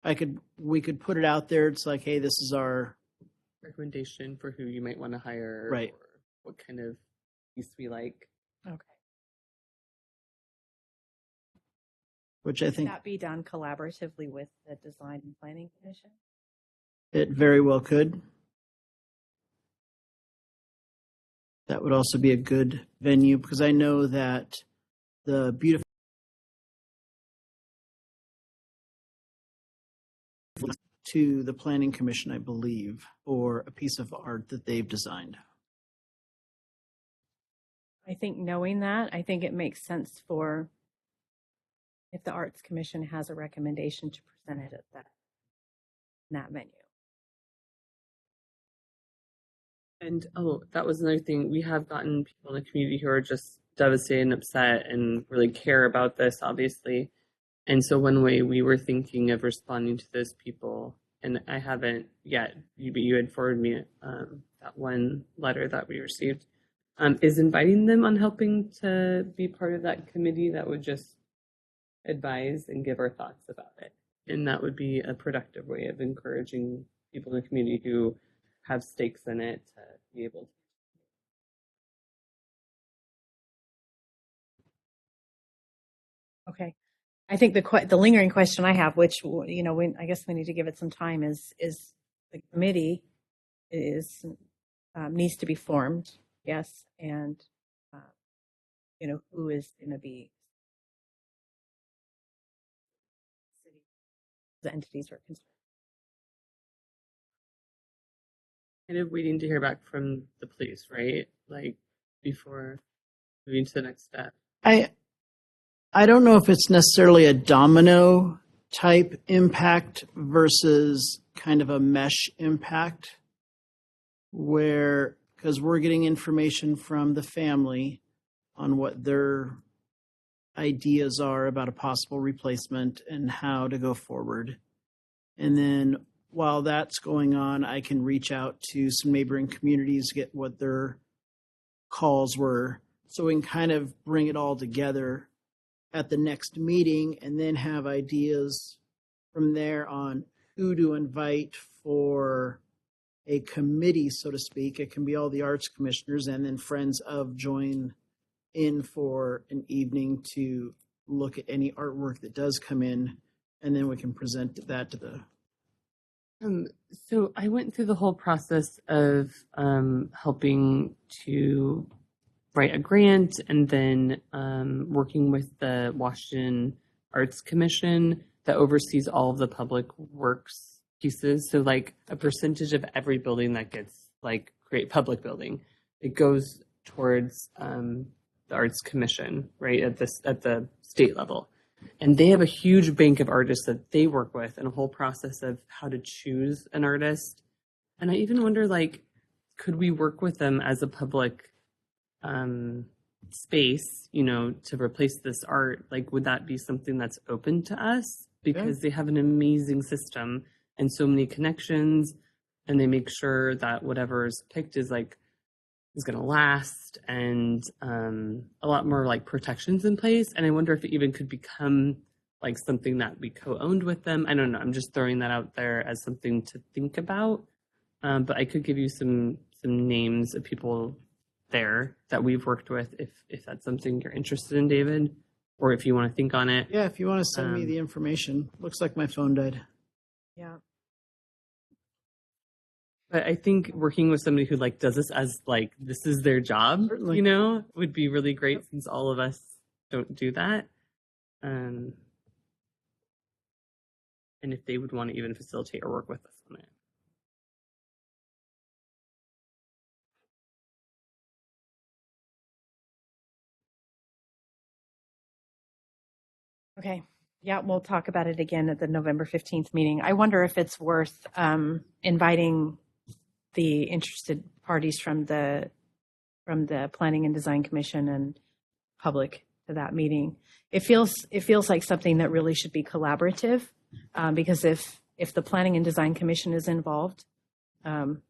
could put it out there. It's like, hey, this is our Recommendation for who you might want to hire. Right. Or what kind of piece we like. Okay. which I Could think that be done collaboratively with the Design and Planning Commission? it very well could. That would also be a good venue because I know that the beautiful to the Planning Commission, I believe, or a piece of art that they've designed. I think knowing that, I think it makes sense for if the Arts Commission has a recommendation to present it at that venue. And oh, that was another thing. We have gotten people in the community who are just devastated and upset and really care about this, obviously. And so one way we were thinking of responding to those people, and I haven't yet, but you had forwarded me that one letter that we received, is inviting them on helping to be part of that committee that would just advise and give our thoughts about it. And that would be a productive way of encouraging people in the community who have stakes in it to be able to. Okay. I think the lingering question I have, which I guess we need to give it some time, is the committee is needs to be formed, yes, and who is going to be the entities are concerned. Kind of waiting to hear back from the police, right? Like before moving to the next step. I don't know if it's necessarily a domino type impact versus kind of a mesh impact where, because we're getting information from the family on what their ideas are about a possible replacement and how to go forward. And then while that's going on, I can reach out to some neighboring communities, get what their calls were, so we can kind of bring it all together at the next meeting and then have ideas from there on who to invite for a committee, so to speak. It can be all the arts commissioners and then friends of join in for an evening to look at any artwork that does come in, and then we can present that to the. So I went through the whole process of helping to write a grant and then working with the Washington Arts Commission that oversees all of the public works pieces. So like a percentage of every building that gets like great public building, it goes towards the Arts Commission, right, at the state level. And they have a huge bank of artists that they work with and a whole process of how to choose an artist. And I even wonder, like, could we work with them as a public space, to replace this art? Like, would that be something that's open to us? Because they have an amazing system and so many connections, and they make sure that whatever is picked is going to last, and a lot more like protections in place. And I wonder if it even could become like something that we co-owned with them. I don't know. I'm just throwing that out there as something to think about. But I could give you some names of people there that we've worked with if that's something you're interested in, David, or if you want to think on it. Yeah, if you want to send me the information. Looks like my phone died. Yeah. But I think working with somebody who like does this as like this is their job, Certainly. would be really great since all of us don't do that. And if they would want to even facilitate or work with us on it. Okay. Yeah, we'll talk about it again at the November 15th meeting. I wonder if it's worth inviting the interested parties from the Planning and Design Commission and public to that meeting. It feels like something that really should be collaborative, because if the Planning and Design Commission is involved,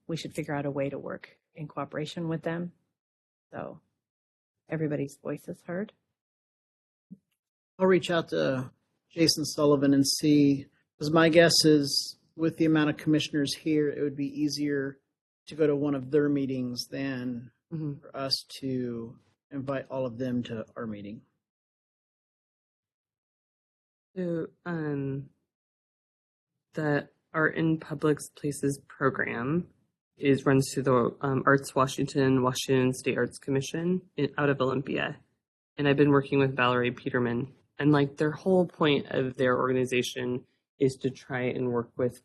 we should figure out a way to work in cooperation with them, so everybody's voice is heard. I'll reach out to Jason Sullivan and see, because my guess is with the amount of commissioners here, it would be easier to go to one of their meetings than for us to invite all of them to our meeting. So, the Art in Public Places program is runs through the Arts Washington State Arts Commission out of Olympia, and I've been working with Valerie Peterman, and like their whole point of their organization is to try and work with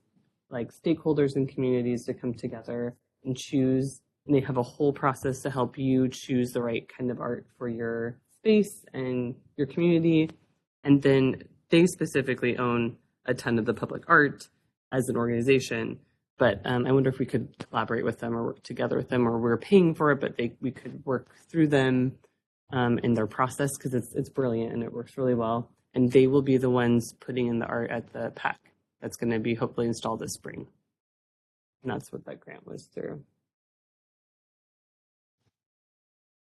like stakeholders and communities to come together and choose. And they have a whole process to help you choose the right kind of art for your space and your community. And then they specifically own a ton of the public art as an organization. But I wonder if we could collaborate with them or work together with them, or we're paying for it, but we could work through them in their process, because it's brilliant and it works really well. And they will be the ones putting in the art at the PAC that's going to be hopefully installed this spring. And that's what that grant was through.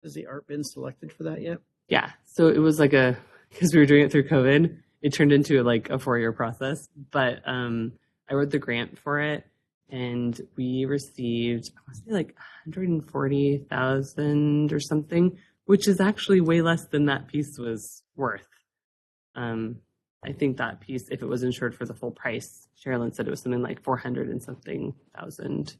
Has the art been selected for that yet? Yeah. So it was like because we were doing it through COVID, it turned into like a 4-year process. But I wrote the grant for it, and we received, I want to say like 140,000 or something, which is actually way less than that piece was worth. I think that piece, if it was insured for the full price, Sherilyn said it was something like 400 and something thousand.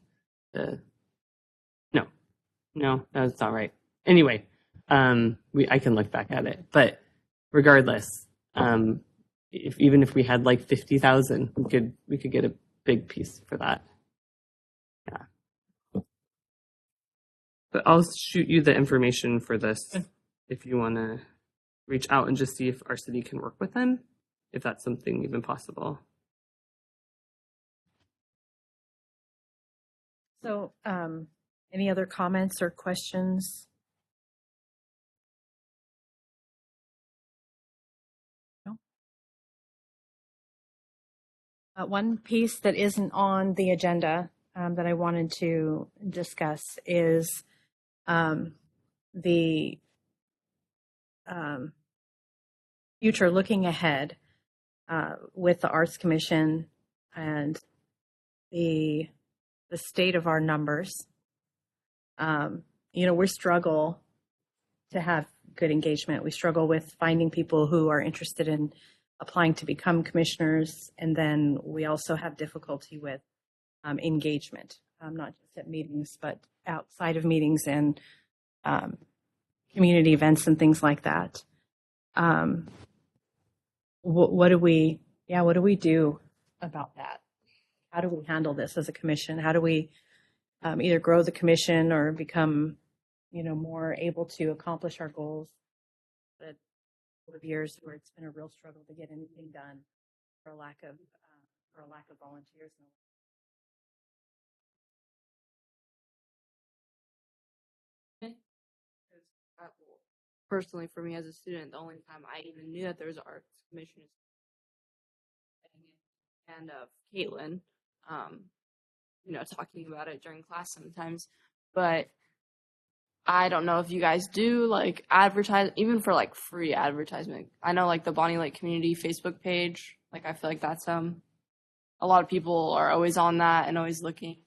No, that's not right. Anyway, I can look back at it, but regardless, even if we had like 50,000, we could get a big piece for that. Yeah. But I'll shoot you the information for this if you want to reach out and just see if our city can work with them, if that's something even possible. So, any other comments or questions? No? One piece that isn't on the agenda that I wanted to discuss is the future, looking ahead with the Arts Commission and the state of our numbers. We struggle to have good engagement. We struggle with finding people who are interested in applying to become commissioners. And then we also have difficulty with engagement, not just at meetings, but outside of meetings and community events and things like that. What do we do about that? How do we handle this as a commission? How do we either grow the commission or become, more able to accomplish our goals? But of years where it's been a real struggle to get anything done for a lack of volunteers. Personally, for me as a student, the only time I even knew that there was an arts commission and of Caitlin, talking about it during class sometimes. But I don't know if you guys do like advertise, even for like free advertisement. I know like the Bonney Lake Community Facebook page, like I feel like that's a lot of people are always on that and always looking.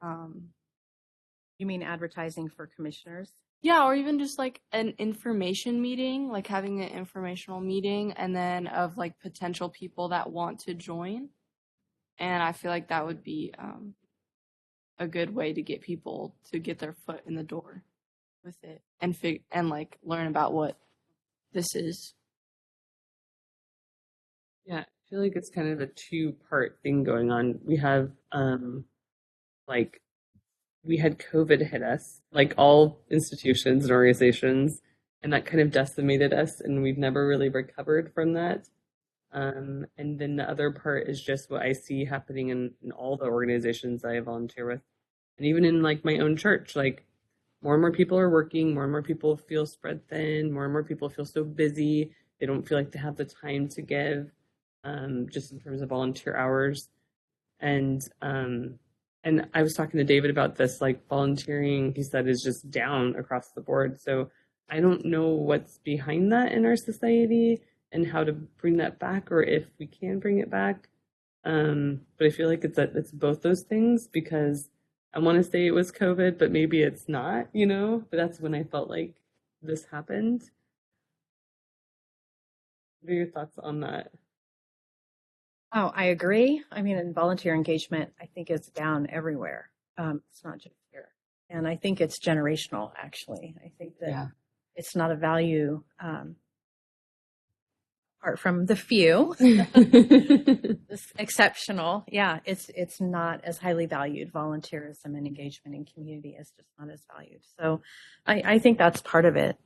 You mean advertising for commissioners? Yeah, or even just like an information meeting, like having an informational meeting, and then of like potential people that want to join. And I feel like that would be a good way to get people to get their foot in the door with it and like learn about what this is. Yeah, I feel like it's kind of a 2-part thing going on. We have we had COVID hit us, like all institutions and organizations, and that kind of decimated us, and we've never really recovered from that. And then the other part is just what I see happening in all the organizations I volunteer with, and even in like my own church, like more and more people are working, more and more people feel spread thin, more and more people feel so busy, they don't feel like they have the time to give, just in terms of volunteer hours. And I was talking to David about this, like volunteering, he said, is just down across the board. So I don't know what's behind that in our society and how to bring that back, or if we can bring it back. But I feel like it's both those things, because I want to say it was COVID, but maybe it's not, but that's when I felt like this happened. What are your thoughts on that? Oh, I agree. I mean, and volunteer engagement, I think, is down everywhere. It's not just here. And I think it's generational, actually. I think that Yeah. it's not a value, apart from the few, this exceptional. Yeah, it's not as highly valued. Volunteerism and engagement in community is just not as valued. So I think that's part of it.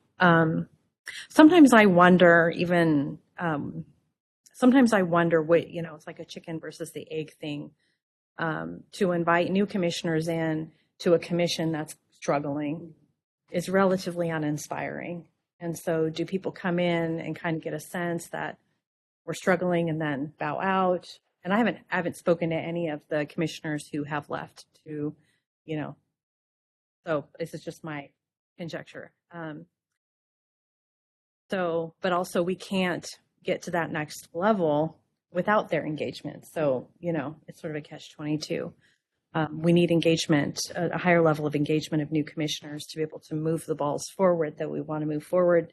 Sometimes I wonder even, sometimes I wonder what, it's like a chicken versus the egg thing, to invite new commissioners in to a commission that's struggling is relatively uninspiring. And so do people come in and kind of get a sense that we're struggling and then bow out? And I haven't spoken to any of the commissioners who have left to, you know, so this is just my conjecture. But also we can't get to that next level without their engagement. So, it's sort of a catch-22. We need engagement, a higher level of engagement of new commissioners to be able to move the balls forward that we want to move forward.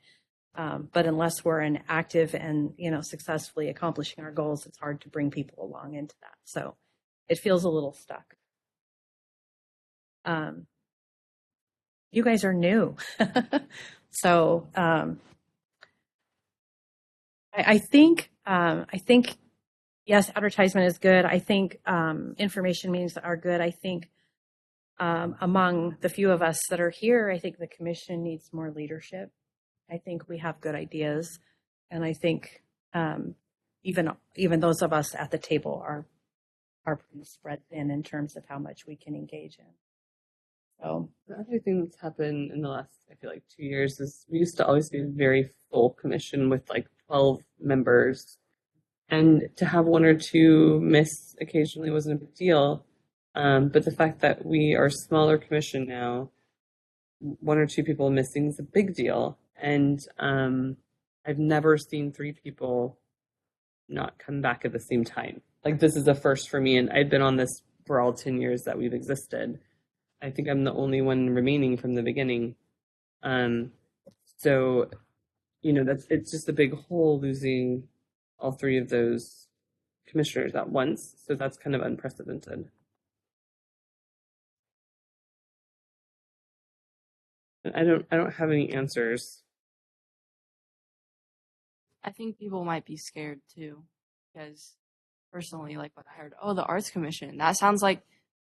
But unless we're in active and, successfully accomplishing our goals, it's hard to bring people along into that. So it feels a little stuck. You guys are new. So I think, yes, advertisement is good. I think information meetings are good. I think among the few of us that are here, I think the commission needs more leadership. I think we have good ideas, and I think even those of us at the table are pretty spread thin in terms of how much we can engage in. So The other thing that's happened in the last, I feel like 2 years is we used to always be a very full commission with like 12 members. And to have one or two miss occasionally wasn't a big deal. But the fact that we are a smaller commission now, one or two people missing is a big deal. And I've never seen 3 people not come back at the same time. Like this is a first for me, and I've been on this for all 10 years that we've existed. I think I'm the only one remaining from the beginning. So, it's just a big hole losing all 3 of those commissioners at once. So that's kind of unprecedented. I don't have any answers. I think people might be scared too, because personally, like when I heard, oh, the arts commission, that sounds like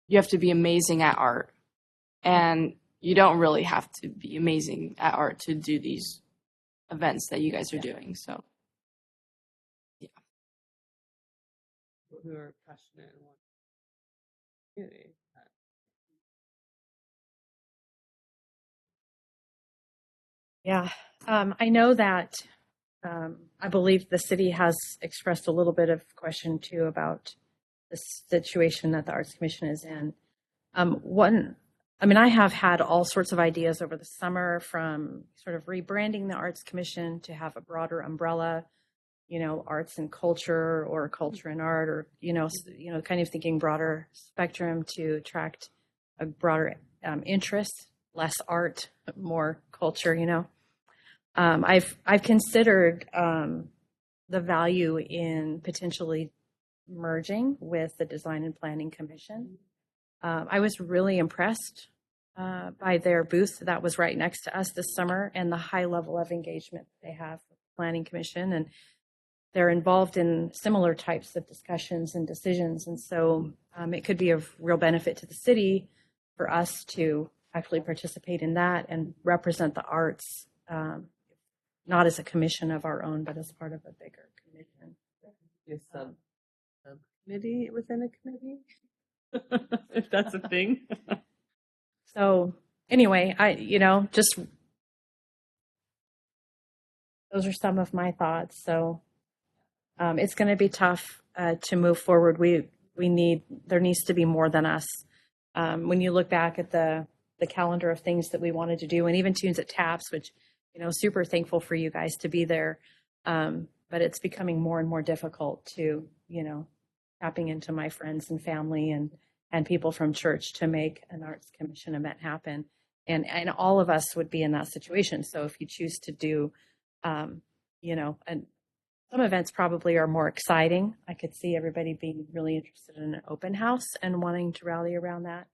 you have to be amazing at art, and you don't really have to be amazing at art to do these events that you guys are doing. So Who are passionate and want community. yeah, I know that I believe the city has expressed a little bit of question too about the situation that the Arts Commission is in. I have had all sorts of ideas over the summer, from sort of rebranding the Arts Commission to have a broader umbrella, arts and culture, or culture and art, or, kind of thinking broader spectrum to attract a broader interest, less art, more culture, I've considered the value in potentially merging with the Design and Planning Commission. I was really impressed by their booth that was right next to us this summer, and the high level of engagement they have with the Planning Commission, and they're involved in similar types of discussions and decisions. And so it could be of real benefit to the city for us to actually participate in that and represent the arts, not as a commission of our own, but as part of a bigger commission. A subcommittee within a committee, if that's a thing. So anyway, just those are some of my thoughts. So it's going to be tough to move forward. There needs to be more than us. When you look back at the calendar of things that we wanted to do, and even Tunes at Taps, which, super thankful for you guys to be there. But it's becoming more and more difficult to, tapping into my friends and family and people from church to make an Arts Commission event happen. And all of us would be in that situation. So if you choose to do, some events probably are more exciting. I could see everybody being really interested in an open house and wanting to rally around that.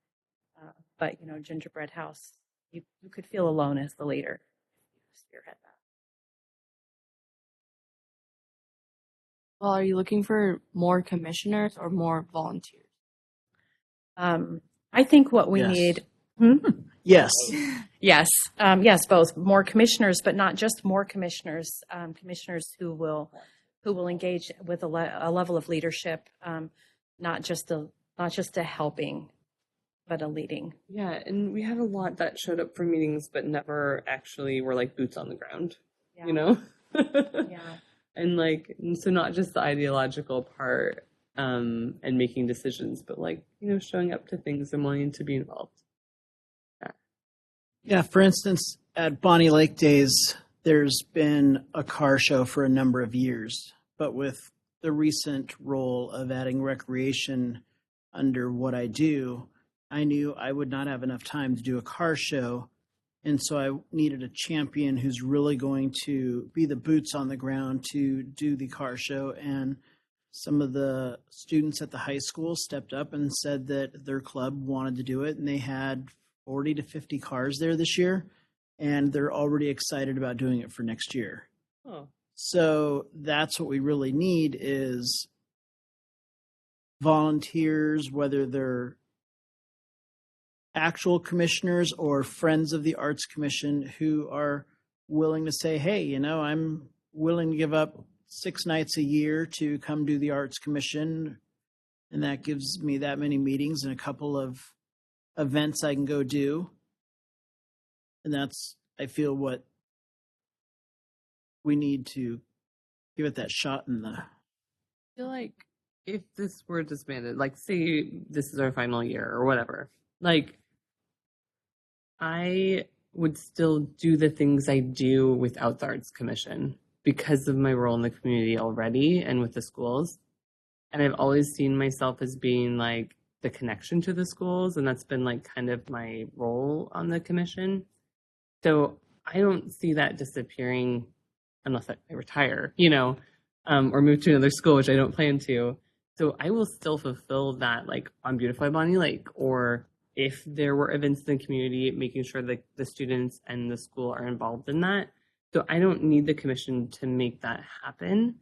But, gingerbread house, you could feel alone as the leader. Spearhead that. Well, are you looking for more commissioners or more volunteers? I think what we Yes. need. Yes. Yes, yes, both more commissioners, but not just more commissioners. Commissioners who will engage with a level of leadership, not just a helping, but a leading. Yeah, and we had a lot that showed up for meetings but never actually were like boots on the ground, you know? Yeah. And so not just the ideological part and making decisions, but showing up to things and wanting to be involved. Yeah, for instance, at Bonney Lake Days, there's been a car show for a number of years, but with the recent role of adding recreation under what I do, I knew I would not have enough time to do a car show. And so I needed a champion who's really going to be the boots on the ground to do the car show. And some of the students at the high school stepped up and said that their club wanted to do it. And they had 40 to 50 cars there this year. And they're already excited about doing it for next year. Oh. So that's what we really need is volunteers, whether they're actual commissioners or friends of the Arts Commission who are willing to say, hey, I'm willing to give up 6 nights a year to come do the Arts Commission. And that gives me that many meetings and a couple of events I can go do. And that's, I feel, what we need to give it that shot in the. I feel like if this were disbanded, like say this is our final year or whatever, I would still do the things I do without the Arts Commission because of my role in the community already and with the schools. And I've always seen myself as being like the connection to the schools, and that's been like kind of my role on the commission. So I don't see that disappearing unless I retire, or move to another school, which I don't plan to. So I will still fulfill that, like on Beautify Bonney Lake, or if there were events in the community, making sure that the students and the school are involved in that. So I don't need the commission to make that happen.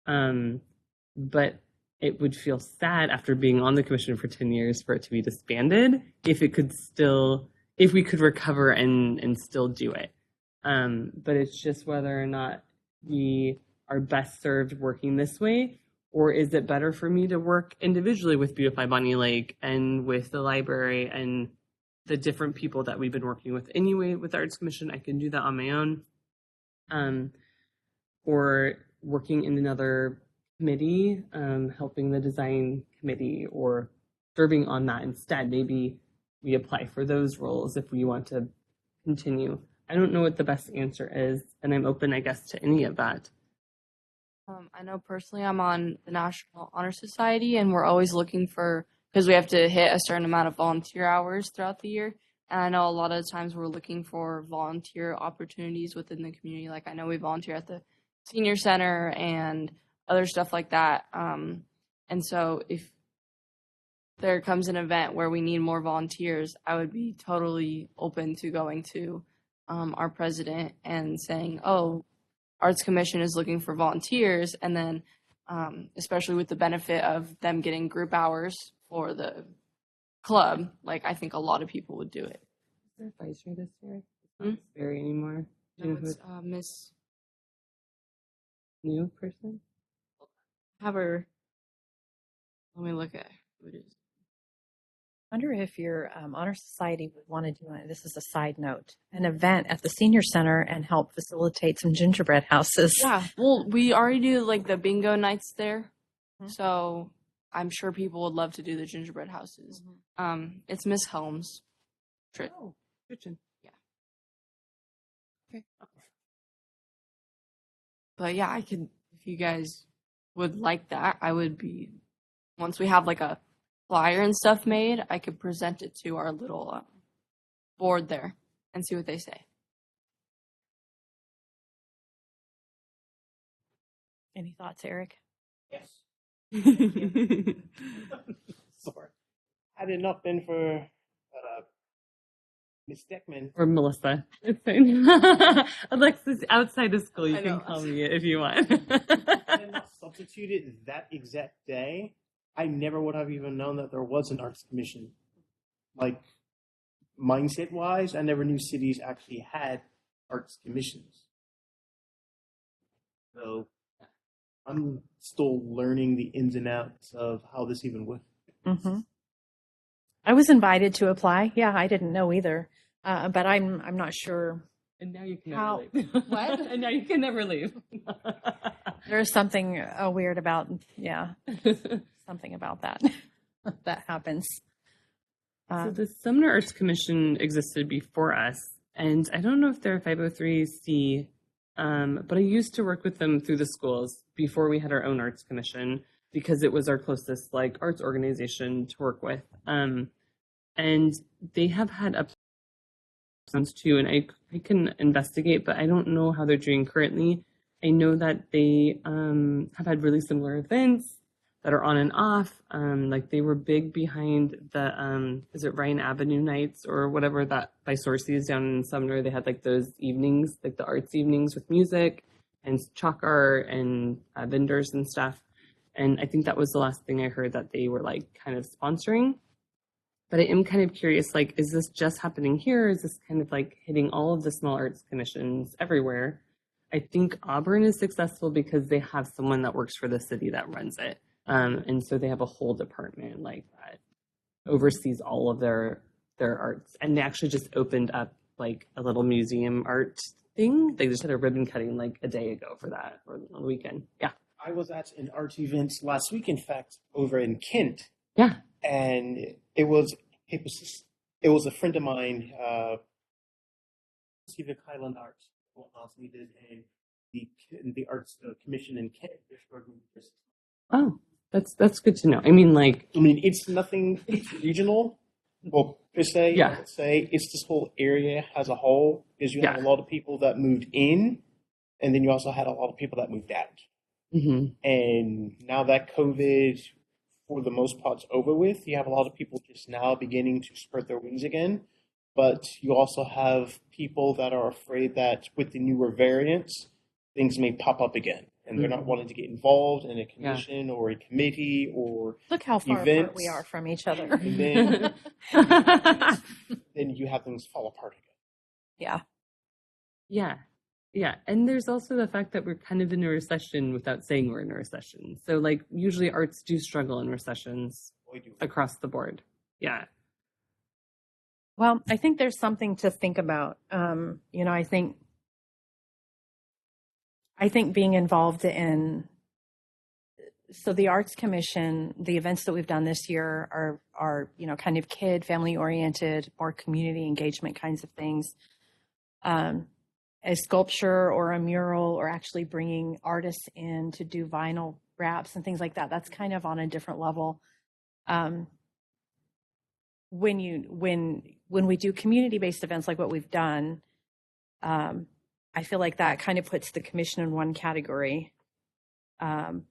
But it would feel sad after being on the commission for 10 years for it to be disbanded if we could recover and still do it. But it's just whether or not we are best served working this way, or is it better for me to work individually with Beautify Bonney Lake and with the library and the different people that we've been working with anyway with the Arts Commission? I can do that on my own. Or working in another committee, helping the design committee or serving on that instead. Maybe we apply for those roles if we want to continue. I don't know what the best answer is, and I'm open, I guess, to any of that. I know personally I'm on the National Honor Society, and we're always looking because we have to hit a certain amount of volunteer hours throughout the year. And I know a lot of the times we're looking for volunteer opportunities within the community. Like I know we volunteer at the senior center and other stuff like that. And so if there comes an event where we need more volunteers, I would be totally open to going to our president and saying, oh, Arts Commission is looking for volunteers. And then especially with the benefit of them getting group hours for the club, I think a lot of people would do it. Is there a advisory this year? It's not Barry anymore. No, it's Miss New person? Have her. Let me look at who it is. I wonder if your honor society would want to do, this is a side note, an event at the senior center and help facilitate some gingerbread houses. Yeah, well, we already do the bingo nights there, so I'm sure people would love to do the gingerbread houses. It's Miss Helms. Oh, kitchen. Yeah. Okay. But yeah, I could, if you guys would like that, I would be, once we have a flyer and stuff made, I could present it to our little board there and see what they say. Any thoughts, Eric? Yes. Sorry. Had it not been for Miss Deckman, Or Melissa. It's fine. Alexis, outside of school, you I can know. call me it if you want. had it not substituted that exact day, I never would have even known that there was an arts commission. Like, mindset wise, I never knew cities actually had arts commissions. So I'm still learning the ins and outs of how this even works. Mm-hmm. I was invited to apply. Yeah, I didn't know either, but I'm not sure. And now you can How- never leave. What? And now you can never leave. There's something weird about something about that that happens. So the Sumner Arts Commission existed before us, and I don't know if they're a 503c, but I used to work with them through the schools before we had our own Arts Commission because it was our closest like arts organization to work with. And they have had ups and downs too, and I can investigate, but I don't know how they're doing currently. I know that they have had really similar events that are on and off. Like they were big behind the is it Ryan Avenue nights or whatever that by Sorcy's down in Sumner. They had like those evenings, like the arts evenings with music and chalk art and vendors and stuff. And I think that was the last thing I heard that they were like kind of sponsoring. But I am kind of curious, like, is this just happening here? Is this kind of like hitting all of the small arts commissions everywhere? I think Auburn is successful because they have someone that works for the city that runs it. And so they have a whole department like that oversees all of their arts. And they actually just opened up like a little museum art thing. They just had a ribbon cutting like a day ago for that or on the weekend. Yeah. I was at an art event last week, in fact, over in Kent, Yeah. and it was a friend of mine, Civic Highland Arts, he did the arts commission in Kent. Oh, that's good to know. I mean, like, I mean, it's nothing regional, well, per se. Yeah. I would say it's this whole area as a whole, because you have a lot of people that moved in, and then you also had a lot of people that moved out. mhm. And now that COVID, for the most part, is over with, you have a lot of people just now beginning to spread their wings again. But you also have people that are afraid that with the newer variants, things may pop up again. And they're not wanting to get involved in a commission or a committee or Look how far apart events. we are from each other. And then, then you have things fall apart again. Yeah. Yeah. Yeah. And there's also the fact that we're kind of in a recession without saying we're in a recession. So, like, usually arts do struggle in recessions Boy, do- across the board. Yeah. Well, I think there's something to think about. I think being involved in the Arts Commission, the events that we've done this year are kind of kid, family oriented, more community engagement kinds of things. A sculpture or a mural, or actually bringing artists in to do vinyl wraps and things like that. That's kind of on a different level. When we do community-based events like what we've done, I feel like that kind of puts the commission in one category.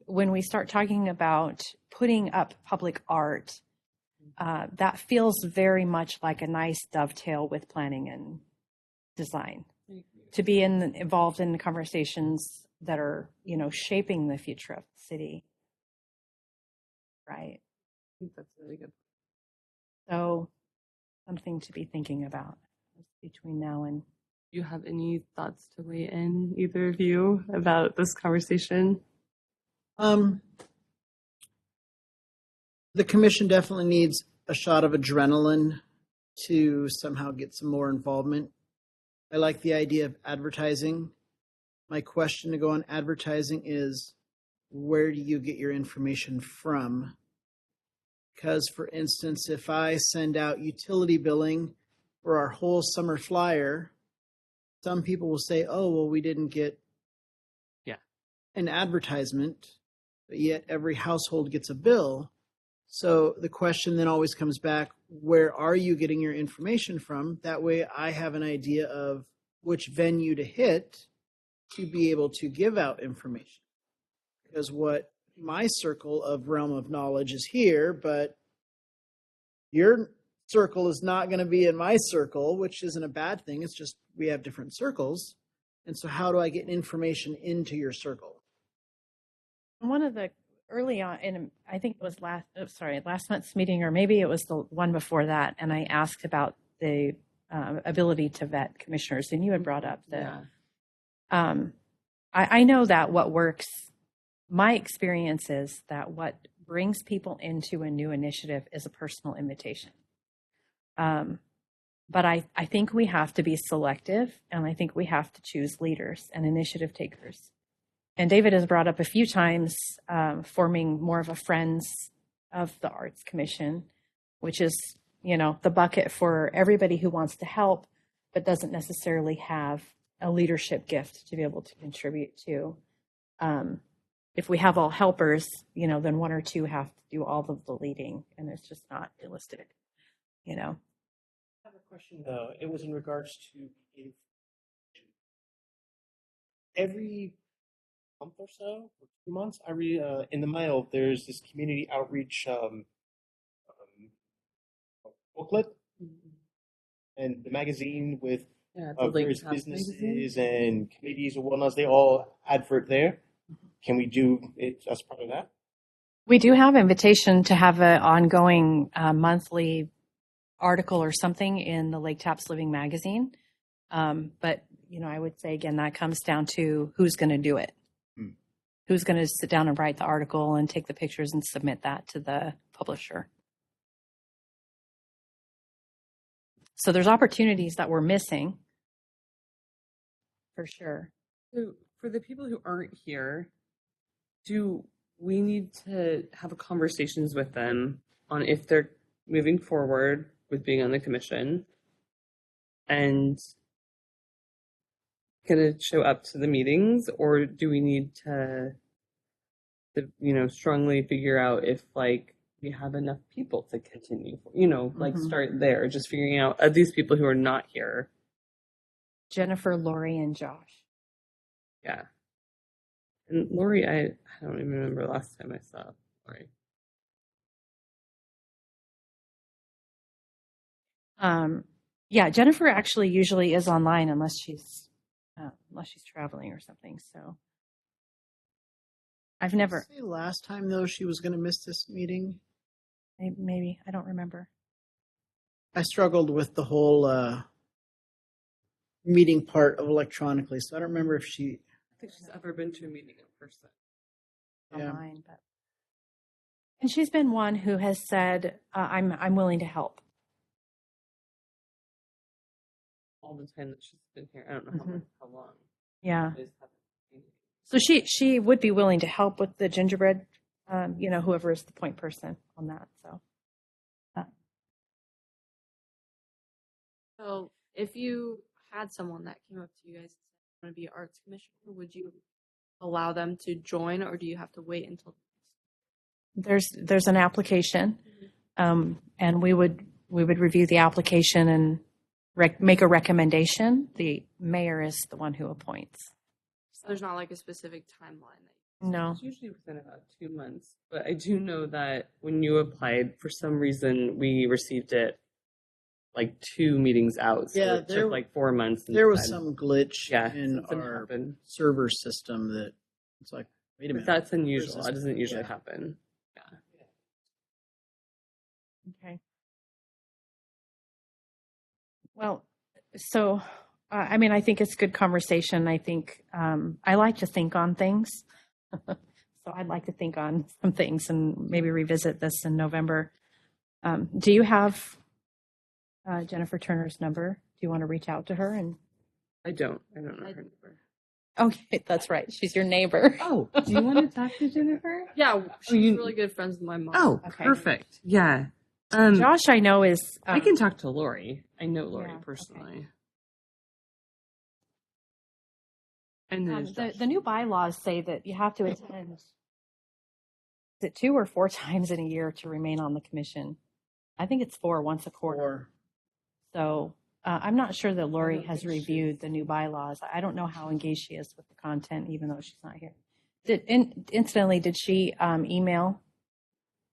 When we start talking about putting up public art, that feels very much like a nice dovetail with planning and design. To be involved in the conversations that are, shaping the future of the city. Right. I think that's really good. So something to be thinking about between now and. Do you have any thoughts to weigh in, either of you, about this conversation? The commission definitely needs a shot of adrenaline to somehow get some more involvement. I like the idea of advertising. My question to go on advertising is, where do you get your information from? Because, for instance, if I send out utility billing for our whole summer flyer, some people will say, oh, well, we didn't get an advertisement, but yet every household gets a bill. So the question then always comes back, where are you getting your information from? That way I have an idea of which venue to hit to be able to give out information. because what my circle of realm of knowledge is here, but your circle is not going to be in my circle, which isn't a bad thing. It's just we have different circles. And so how do I get information into your circle? One of the early on, and I think it was last month's meeting, or maybe it was the one before that, and I asked about the ability to vet commissioners, and you had brought up the. I know that what works. My experience is that what brings people into a new initiative is a personal invitation. But I think we have to be selective, and I think we have to choose leaders and initiative takers. And David has brought up a few times forming more of a Friends of the Arts Commission, which is, the bucket for everybody who wants to help, but doesn't necessarily have a leadership gift to be able to contribute to. If we have all helpers, then one or two have to do all of the leading, and it's just not realistic, I have a question though. It was in regards to every month or so, or 2 months, I read in the mail. There's this community outreach booklet and the magazine with the various Lake Tap businesses and committees and whatnot. They all advert there. Can we do it as part of that? We do have invitation to have an ongoing monthly article or something in the Lake Taps Living magazine. But, I would say, again, that comes down to who's going to do it. Who's going to sit down and write the article and take the pictures and submit that to the publisher. So there's opportunities that we're missing, for sure. So for the people who aren't here, do we need to have conversations with them on if they're moving forward with being on the commission and going to show up to the meetings, or do we need to strongly figure out if we have enough people to continue, start there, just figuring out of these people who are not here. Jennifer, Lori, and Josh. Yeah. And Lori, I don't even remember the last time I saw Lori. Yeah, Jennifer actually usually is online unless she's traveling or something. So I've never. Say last time though she was going to miss this meeting. Maybe I don't remember. I struggled with the whole meeting part of electronically, so I don't remember if she. I don't think she's ever been to a meeting in person. Online, but and she's been one who has said, "I'm willing to help." All the time that she's been here, I don't know how long. Yeah. So she would be willing to help with the gingerbread, whoever is the point person on that. So. So if you had someone that came up to you guys and said, want to be an arts commissioner, would you allow them to join, or do you have to wait until? There's an application, and we would review the application and make a recommendation. The mayor is the one who appoints. So there's not a specific timeline. No. It's usually within about 2 months, but I do know that when you applied, for some reason we received it 2 meetings out. So Yeah, it took 4 months. There was some glitch in something our happened. server system that it's like, wait a minute. That's unusual. this That doesn't usually Yeah. happen. Yeah. Okay. Well, so I think it's good conversation. I think I like to think on things. So I'd like to think on some things and maybe revisit this in November. Do you have Jennifer Turner's number? Do you want to reach out to her? And I don't know her number. okay, that's right. She's your neighbor. Oh, do you want to talk to Jennifer? Yeah, she's really good friends with my mom. Oh, Okay. perfect. Yeah. Josh, I know is. I can talk to Lori. I know Lori Yeah, personally. okay. And then The new bylaws say that you have to attend. Is it 2 or 4 times in a year to remain on the commission? I think it's 4 once a quarter. Or So I'm not sure that Lori has reviewed the new bylaws. I don't know how engaged she is with the content, even though she's not here. Incidentally, did she email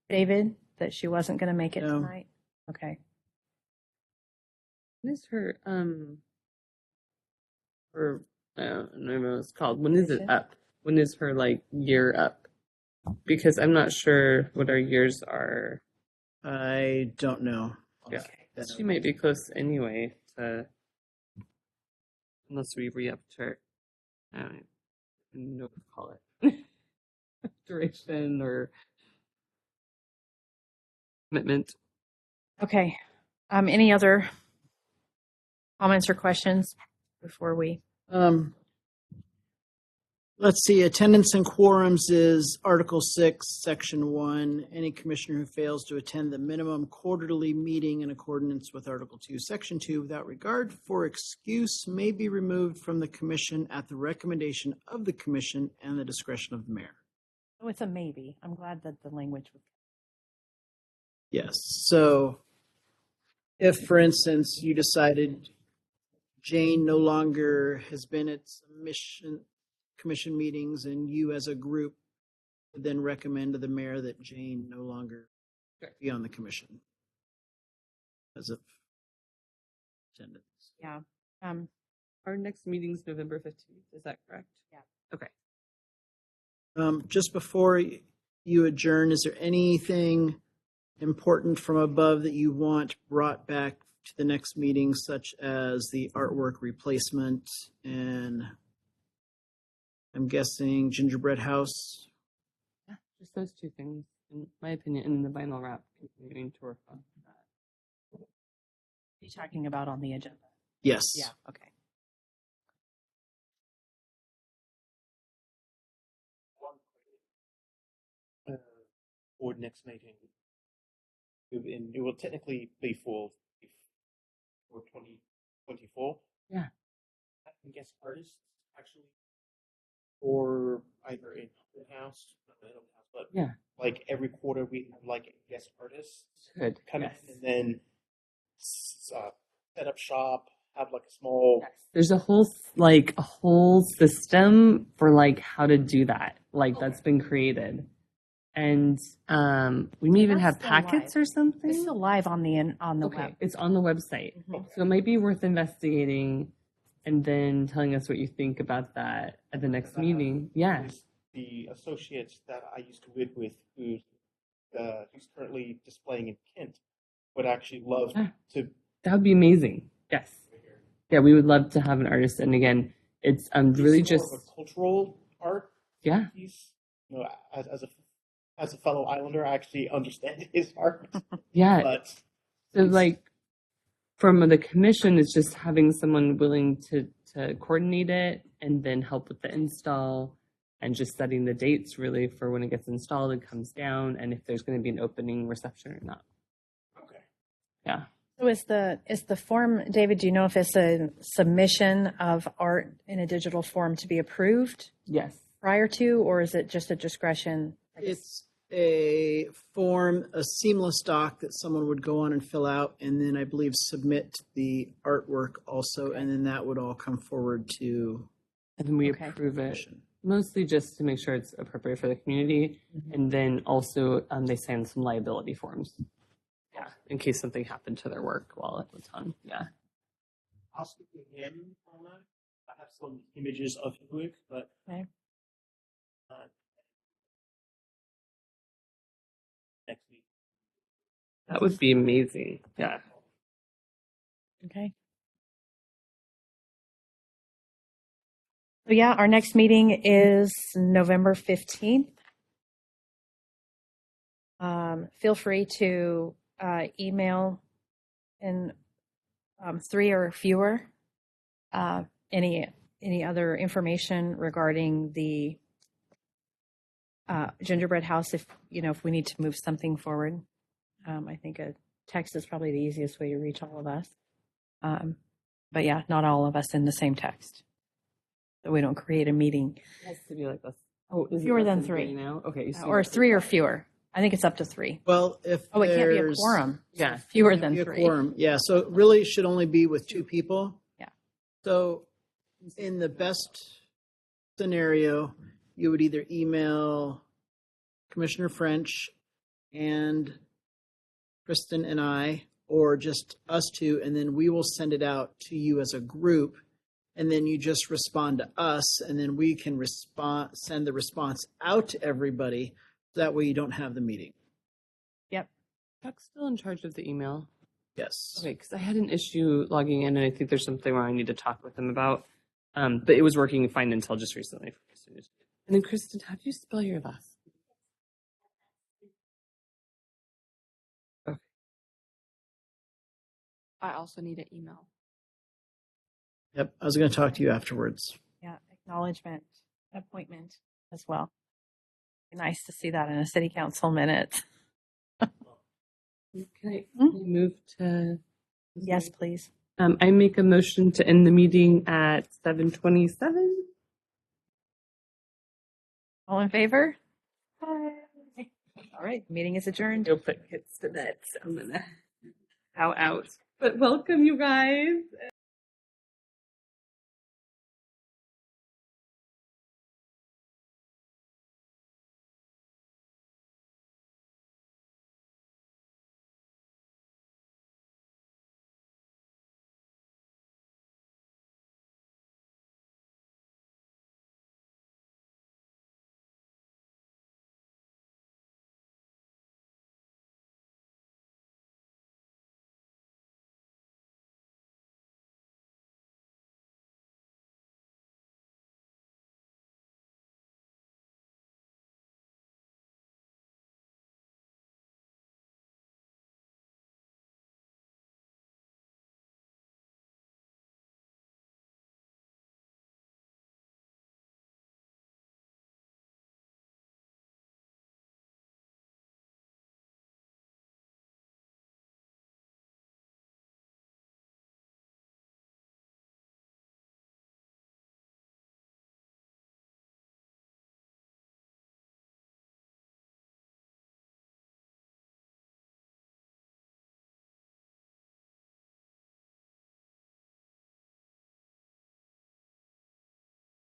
David that she wasn't going to make it No. tonight? Okay. What is her or I don't know what it's called. When is it Position? up? When is her like year up? Because I'm not sure what our years are. I don't know. Yeah. That's- She might be close anyway to unless we re-upped her. I don't even know what to call it. Duration or commitment. Okay. Any other comments or questions before we? Let's see, attendance and quorums is Article 6, Section 1. Any commissioner who fails to attend the minimum quarterly meeting in accordance with Article 2, Section 2, without regard for excuse, may be removed from the commission at the recommendation of the commission and the discretion of the mayor. Oh, it's a maybe. I'm glad that the language was. Yes, so if, for instance, you decided Jane no longer has been at commission meetings and you as a group would then recommend to the mayor that Jane no longer be on the commission as of attendance. Yeah. Our next meeting's November 15th. Is that correct? Yeah. Okay. Just before you adjourn, is there anything important from above that you want brought back to the next meeting, such as the artwork replacement and I'm guessing gingerbread house? Yeah, just those two things, in my opinion, and the vinyl wrap continuing to work on that. Are you talking about on the agenda? Yes. Yeah. Okay. For next meeting. It will technically be for 2024. Yeah. I can guess artists actually, or either in-house, not in-house, but Yeah. like every quarter we have like guest artists Good. come Yes. in and then set up shop, have like a small. Yes. There's a whole system for like how to do that. Like that's been created. And we may even That's have still packets live. or something. It's still live on the Okay, web. it's on the website. Mhm. So it might be worth investigating and then telling us what you think about that at the next meeting. Yeah. The associates that I used to work with, who's currently displaying in Kent, would actually love Yeah. to. That would be amazing. Yes. Yeah, we would love to have an artist. And again, it's really It's more just of a cultural art yeah. piece. You know, as a fellow Islander, I actually understand his art, Yeah. but So like from the commission, it's just having someone willing to coordinate it and then help with the install and just setting the dates really for when it gets installed and comes down and if there's going to be an opening reception or not. okay. Yeah. So is the form, David, do you know if it's a submission of art in a digital form to be approved Yes. prior to, or is it just a discretion? It's a form, a seamless doc that someone would go on and fill out, and then I believe submit the artwork also, and then that would all come forward to And then we Okay. approve it commission. mostly just to make sure it's appropriate for the community. And then also they sign some liability forms. Yeah. In case something happened to their work while it was on. Yeah. I'll speak with him on that. I have some images of his work, but Okay. next week. That would be amazing. Yeah. Okay. So yeah, our next meeting is November 15th. Feel free to email in 3 or fewer any other information regarding the gingerbread house if we need to move something forward. I think a text is probably the easiest way to reach all of us. But yeah, not all of us in the same text. So we don't create a meeting. It has to be like this. Oh, is it Fewer less than than 3. now? Okay. You see Or that? 3 or fewer. I think it's up to 3. Well, if Oh, it can't be a there's- quorum. So Yeah. fewer Can't than be a 3. quorum. Yeah, so it really should only be with 2 people. Yeah. So in the best scenario, you would either email Commissioner French and Kristen and I, or just us two, and then we will send it out to you as a group, and then you just respond to us, and then we can send the response out to everybody. That way you don't have the meeting. Yep. Chuck's still in charge of the email. Yes. Okay, because I had an issue logging in, and I think there's something where I need to talk with him about. But it was working fine until just recently. And then, Kristen, how do you spell your last? Okay. I also need an email. Yep. I was going to talk to you afterwards. Yeah, acknowledgement, appointment as well. Nice to see that in a city council minute. Can I move to? Yes, please. I make a motion to end the meeting at 7:27. All in favor? All right, meeting is adjourned. Go put kids to bed. So I'm gonna out. But welcome, you guys.